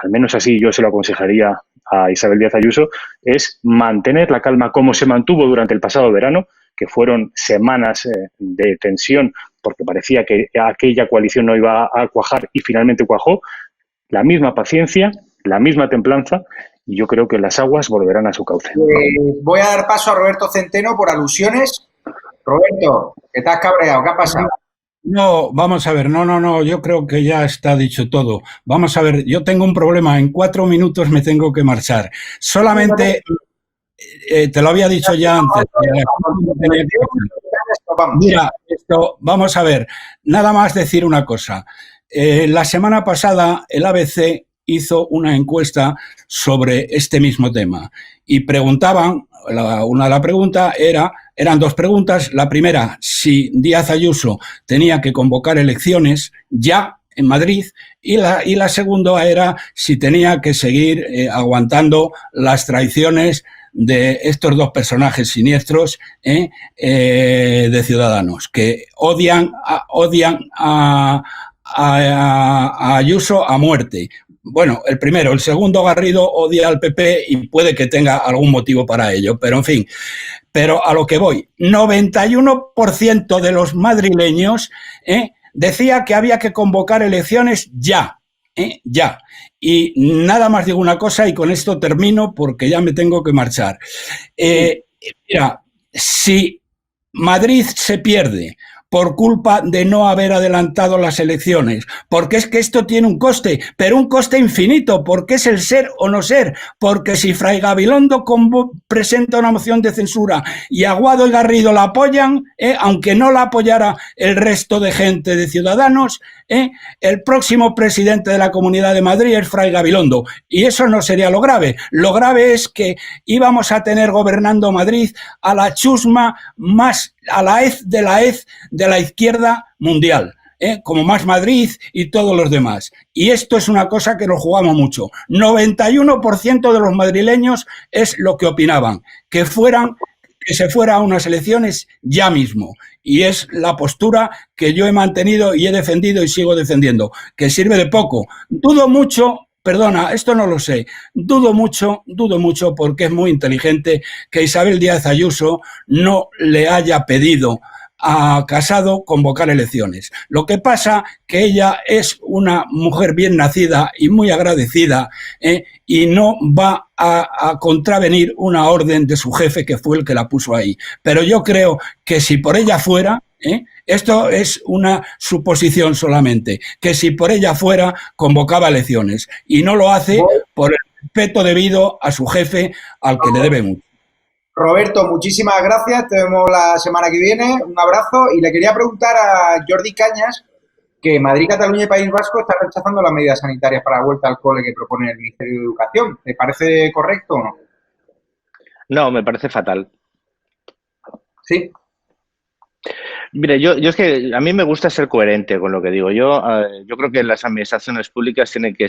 al menos así yo se lo aconsejaría a Isabel Díaz Ayuso, es mantener la calma como se mantuvo durante el pasado verano, que fueron semanas de tensión porque parecía que aquella coalición no iba a cuajar y finalmente cuajó. La misma paciencia, la misma templanza, y yo creo que las aguas volverán a su cauce. Voy a dar paso a Roberto Centeno por alusiones. Roberto, que te has cabreado, ¿qué ha pasado? No, vamos a ver, no, yo creo que ya está dicho todo. Vamos a ver, yo tengo un problema, en 4 minutos me tengo que marchar. Solamente, te lo había dicho ya antes. Mira, vamos a ver, nada más decir una cosa. La semana pasada el ABC hizo una encuesta sobre este mismo tema y preguntaban, una de las preguntas eran 2 preguntas. La primera, si Díaz Ayuso tenía que convocar elecciones ya en Madrid, y la segunda era si tenía que seguir aguantando las traiciones de estos 2 personajes siniestros de Ciudadanos, que odian a Ayuso a muerte. Bueno, el primero. El segundo, Garrido, odia al PP y puede que tenga algún motivo para ello, pero en fin. Pero a lo que voy, 91% de los madrileños decía que había que convocar elecciones ya, ya. Y nada más digo una cosa y con esto termino porque ya me tengo que marchar. Mira, si Madrid se pierde por culpa de no haber adelantado las elecciones, porque es que esto tiene un coste, pero un coste infinito, porque es el ser o no ser, porque si Fray Gabilondo presenta una moción de censura y Aguado y Garrido la apoyan, aunque no la apoyara el resto de gente de Ciudadanos, el próximo presidente de la Comunidad de Madrid es Fray Gabilondo, y eso no sería lo grave. Lo grave es que íbamos a tener gobernando Madrid a la chusma más, a la hez de la izquierda mundial, como Más Madrid y todos los demás. Y esto es una cosa que nos jugamos mucho. 91% de los madrileños es lo que opinaban, que se fuera a unas elecciones ya mismo. Y es la postura que yo he mantenido y he defendido y sigo defendiendo, que sirve de poco. Dudo mucho, perdona, esto no lo sé, dudo mucho porque es muy inteligente que Isabel Díaz Ayuso no le haya pedido a Casado convocar elecciones. Lo que pasa que ella es una mujer bien nacida y muy agradecida, y no va a contravenir una orden de su jefe, que fue el que la puso ahí. Pero yo creo que si por ella fuera, esto es una suposición solamente, que si por ella fuera convocaba elecciones, y no lo hace por el respeto debido a su jefe, al que le debe mucho. Roberto, muchísimas gracias. Te vemos la semana que viene. Un abrazo. Y le quería preguntar a Jordi Cañas que Madrid, Cataluña y País Vasco están rechazando las medidas sanitarias para la vuelta al cole que propone el Ministerio de Educación. ¿Te parece correcto o no? No, me parece fatal. Sí. Mire, yo es que a mí me gusta ser coherente con lo que digo. Yo creo que las administraciones públicas tienen que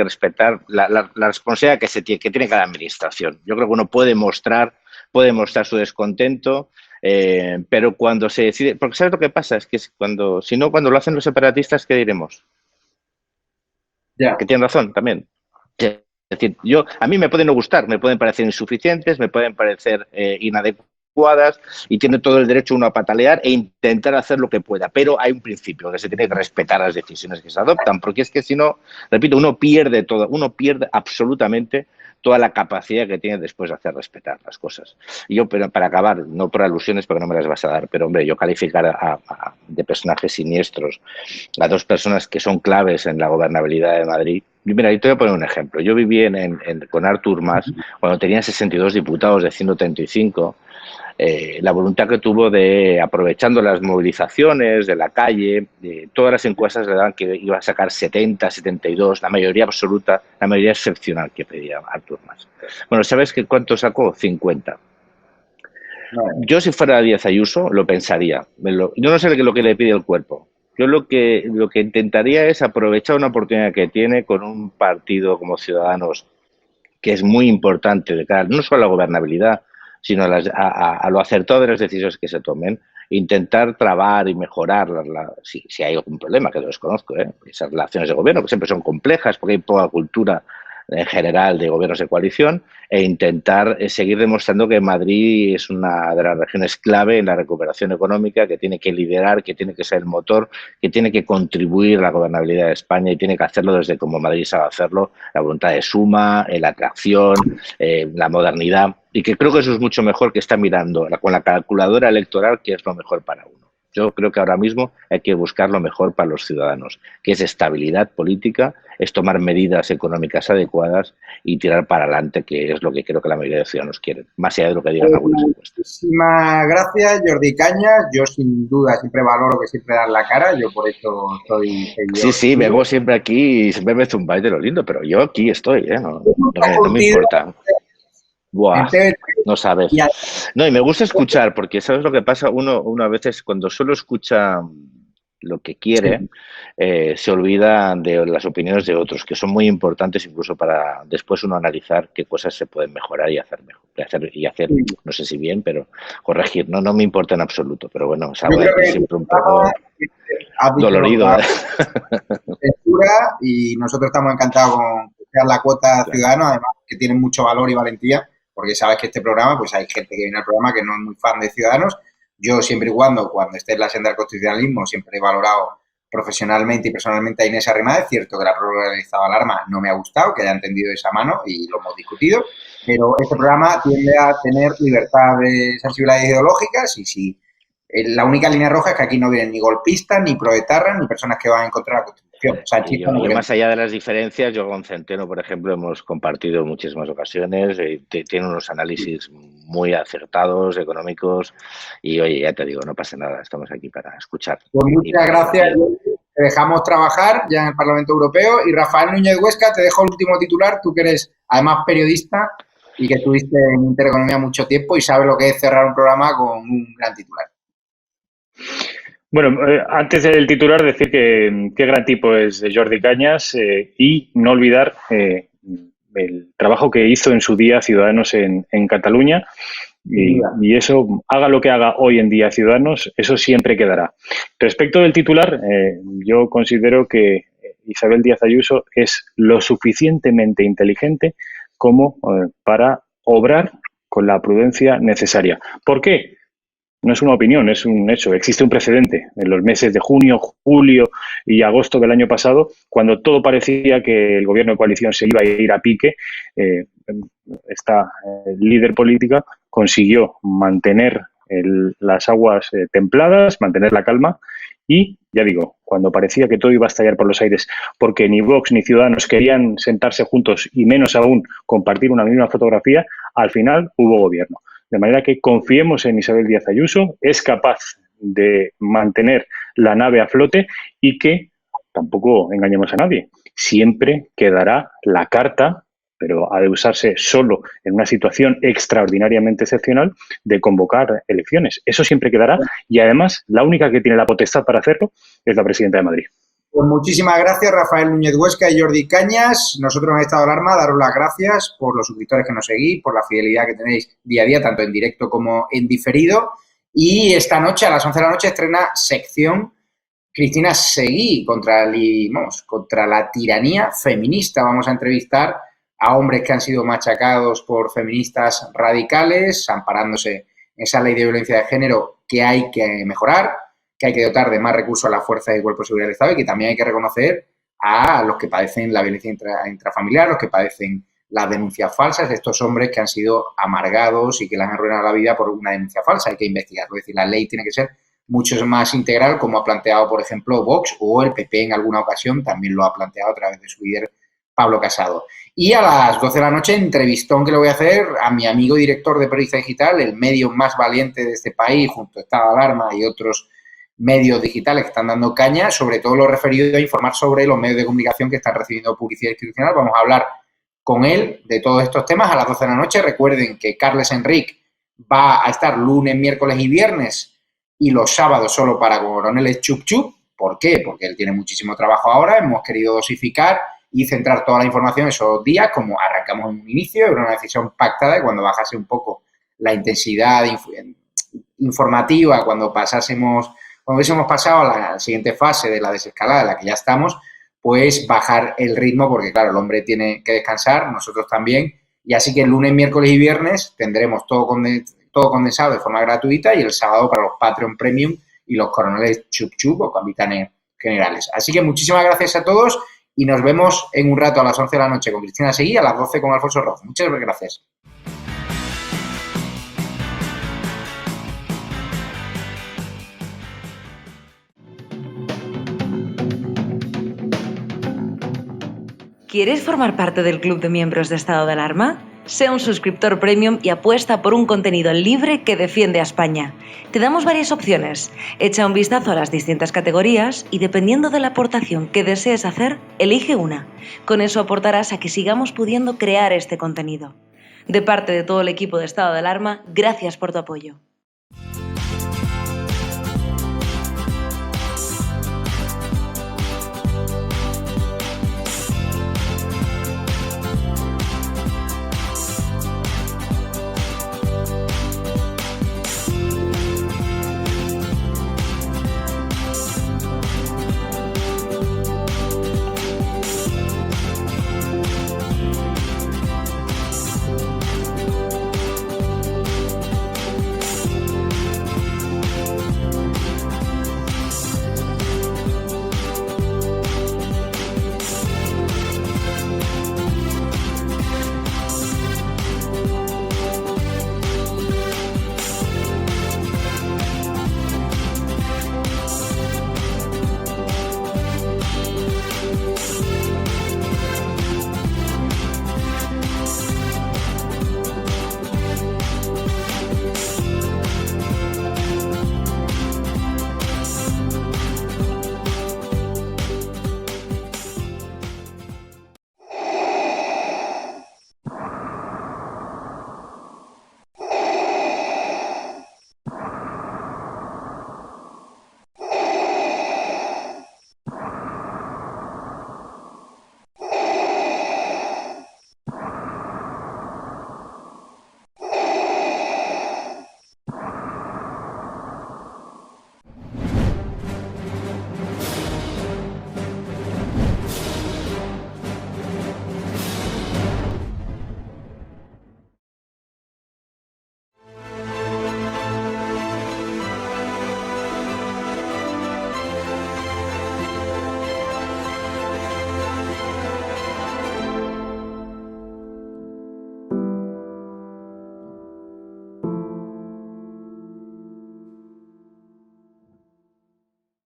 respetar la responsabilidad que tiene cada administración. Yo creo que uno puede mostrar su descontento, pero cuando se decide, porque ¿sabes lo que pasa? Es que cuando lo hacen los separatistas, ¿qué diremos? Ya. Que tienen razón también. Es decir, a mí me pueden no gustar, me pueden parecer insuficientes, me pueden parecer inadecuados, adecuadas y tiene todo el derecho uno a patalear e intentar hacer lo que pueda, pero hay un principio, que se tiene que respetar las decisiones que se adoptan, porque es que si no, repito, uno pierde absolutamente toda la capacidad que tiene después de hacer respetar las cosas. Y yo, pero para acabar, no por alusiones porque no me las vas a dar, pero hombre, yo calificar de personajes siniestros a dos personas que son claves en la gobernabilidad de Madrid. Mira, yo te voy a poner un ejemplo. Yo viví con Artur Mas cuando tenía 62 diputados de 135. La voluntad que tuvo de, aprovechando las movilizaciones de la calle, todas las encuestas le daban que iba a sacar 70, 72, la mayoría absoluta, la mayoría excepcional que pedía Artur Mas. Bueno, ¿sabes cuánto sacó? 50. No. Yo si fuera Díaz Ayuso lo pensaría. Yo no sé lo que le pide el cuerpo. Yo lo que intentaría es aprovechar una oportunidad que tiene con un partido como Ciudadanos, que es muy importante de cara no solo a la gobernabilidad, sino a lo acertado de las decisiones que se tomen, intentar trabar y mejorar, si hay algún problema, que lo desconozco, esas relaciones de gobierno, que siempre son complejas, porque hay poca cultura en general de gobiernos de coalición, e intentar seguir demostrando que Madrid es una de las regiones clave en la recuperación económica, que tiene que liderar, que tiene que ser el motor, que tiene que contribuir a la gobernabilidad de España y tiene que hacerlo desde como Madrid sabe hacerlo, la voluntad de suma, la atracción, la modernidad, y que creo que eso es mucho mejor que estar mirando con la calculadora electoral qué es lo mejor para uno. Yo creo que ahora mismo hay que buscar lo mejor para los ciudadanos, que es estabilidad política, es tomar medidas económicas adecuadas y tirar para adelante, que es lo que creo que la mayoría de los ciudadanos quieren, más allá de lo que digan algunas encuestas. Muchísimas gracias, Jordi Cañas. Yo sin duda siempre valoro que siempre das la cara, yo por eso estoy seguidor. Sí, vengo siempre aquí y siempre me zumbáis de lo lindo, pero yo aquí estoy, no me importa. Buah, no sabes. No, y me gusta escuchar, porque ¿sabes lo que pasa? Uno a veces cuando solo escucha lo que quiere, se olvida de las opiniones de otros, que son muy importantes incluso para después uno analizar qué cosas se pueden mejorar y hacer mejor. Y hacer, no sé si bien, pero corregir. No me importa en absoluto, pero bueno, es algo siempre un poco dolorido. Y nosotros estamos encantados con crear la cuota ciudadana, además que tienen mucho valor y valentía, porque sabes que este programa, pues hay gente que viene al programa que no es muy fan de Ciudadanos. Yo siempre y cuando esté en la senda del constitucionalismo, siempre he valorado profesionalmente y personalmente a Inés Arrimadas. Es cierto que la prórroga del estado de alarma no me ha gustado, que haya entendido esa mano y lo hemos discutido, pero este programa tiende a tener libertad de sensibilidades ideológicas y si la única línea roja es que aquí no vienen ni golpistas, ni proetarras, ni personas que van en contra de la Constitución. Yo, más allá de las diferencias, yo con Centeno, por ejemplo, hemos compartido en muchísimas ocasiones, tiene unos análisis muy acertados, económicos, y oye, ya te digo, no pasa nada, estamos aquí para escuchar. Pues muchas gracias, te dejamos trabajar ya en el Parlamento Europeo, y Rafael Núñez Huesca, te dejo el último titular, tú que eres además periodista y que estuviste en Intereconomía mucho tiempo y sabes lo que es cerrar un programa con un gran titular. Bueno, antes del titular, decir que qué gran tipo es Jordi Cañas y no olvidar el trabajo que hizo en su día Ciudadanos en Cataluña y eso, haga lo que haga hoy en día Ciudadanos, eso siempre quedará. Respecto del titular, yo considero que Isabel Díaz Ayuso es lo suficientemente inteligente como para obrar con la prudencia necesaria. ¿Por qué? No es una opinión, es un hecho. Existe un precedente en los meses de junio, julio y agosto del año pasado, cuando todo parecía que el gobierno de coalición se iba a ir a pique. Esta líder política consiguió mantener las aguas templadas, mantener la calma y, ya digo, cuando parecía que todo iba a estallar por los aires, porque ni Vox ni Ciudadanos querían sentarse juntos y menos aún compartir una misma fotografía, al final hubo gobierno. De manera que confiemos en Isabel Díaz Ayuso, es capaz de mantener la nave a flote y que tampoco engañemos a nadie. Siempre quedará la carta, pero ha de usarse solo en una situación extraordinariamente excepcional, de convocar elecciones. Eso siempre quedará y además la única que tiene la potestad para hacerlo es la presidenta de Madrid. Pues muchísimas gracias, Rafael Núñez Huesca y Jordi Cañas. Nosotros en Estado de Alarma, daros las gracias por los suscriptores que nos seguís, por la fidelidad que tenéis día a día, tanto en directo como en diferido. Y esta noche, a las 11 de la noche, estrena sección Cristina Seguí contra la tiranía feminista. Vamos a entrevistar a hombres que han sido machacados por feministas radicales, amparándose esa ley de violencia de género que hay que mejorar, que hay que dotar de más recursos a las fuerzas y cuerpos de seguridad del Estado y que también hay que reconocer a los que padecen la violencia intrafamiliar, los que padecen las denuncias falsas, estos hombres que han sido amargados y que les han arruinado la vida por una denuncia falsa. Hay que investigarlo. Es decir, la ley tiene que ser mucho más integral, como ha planteado, por ejemplo, Vox, o el PP en alguna ocasión también lo ha planteado a través de su líder Pablo Casado. Y a las 12 de la noche, entrevistón que le voy a hacer a mi amigo director de Periodista Digital, el medio más valiente de este país, junto a Estado de Alarma y otros medios digitales que están dando caña, sobre todo lo referido a informar sobre los medios de comunicación que están recibiendo publicidad institucional. Vamos a hablar con él de todos estos temas a las 12 de la noche. Recuerden que Carles Enric va a estar lunes, miércoles y viernes y los sábados solo para coroneles chup chup. ¿Por qué? Porque él tiene muchísimo trabajo ahora. Hemos querido dosificar y centrar toda la información esos días, como arrancamos en un inicio. Era una decisión pactada y cuando bajase un poco la intensidad informativa, cuando hubiésemos pasado a la siguiente fase de la desescalada en la que ya estamos, pues bajar el ritmo porque, claro, el hombre tiene que descansar, nosotros también. Y así que el lunes, miércoles y viernes tendremos todo condensado de forma gratuita y el sábado para los Patreon Premium y los coroneles chup chup o capitanes generales. Así que muchísimas gracias a todos y nos vemos en un rato a las 11 de la noche con Cristina Seguí, a las 12 con Alfonso Roz. Muchas gracias. ¿Quieres formar parte del club de miembros de Estado de Alarma? Sea un suscriptor premium y apuesta por un contenido libre que defiende a España. Te damos varias opciones. Echa un vistazo a las distintas categorías y dependiendo de la aportación que desees hacer, elige una. Con eso aportarás a que sigamos pudiendo crear este contenido. De parte de todo el equipo de Estado de Alarma, gracias por tu apoyo.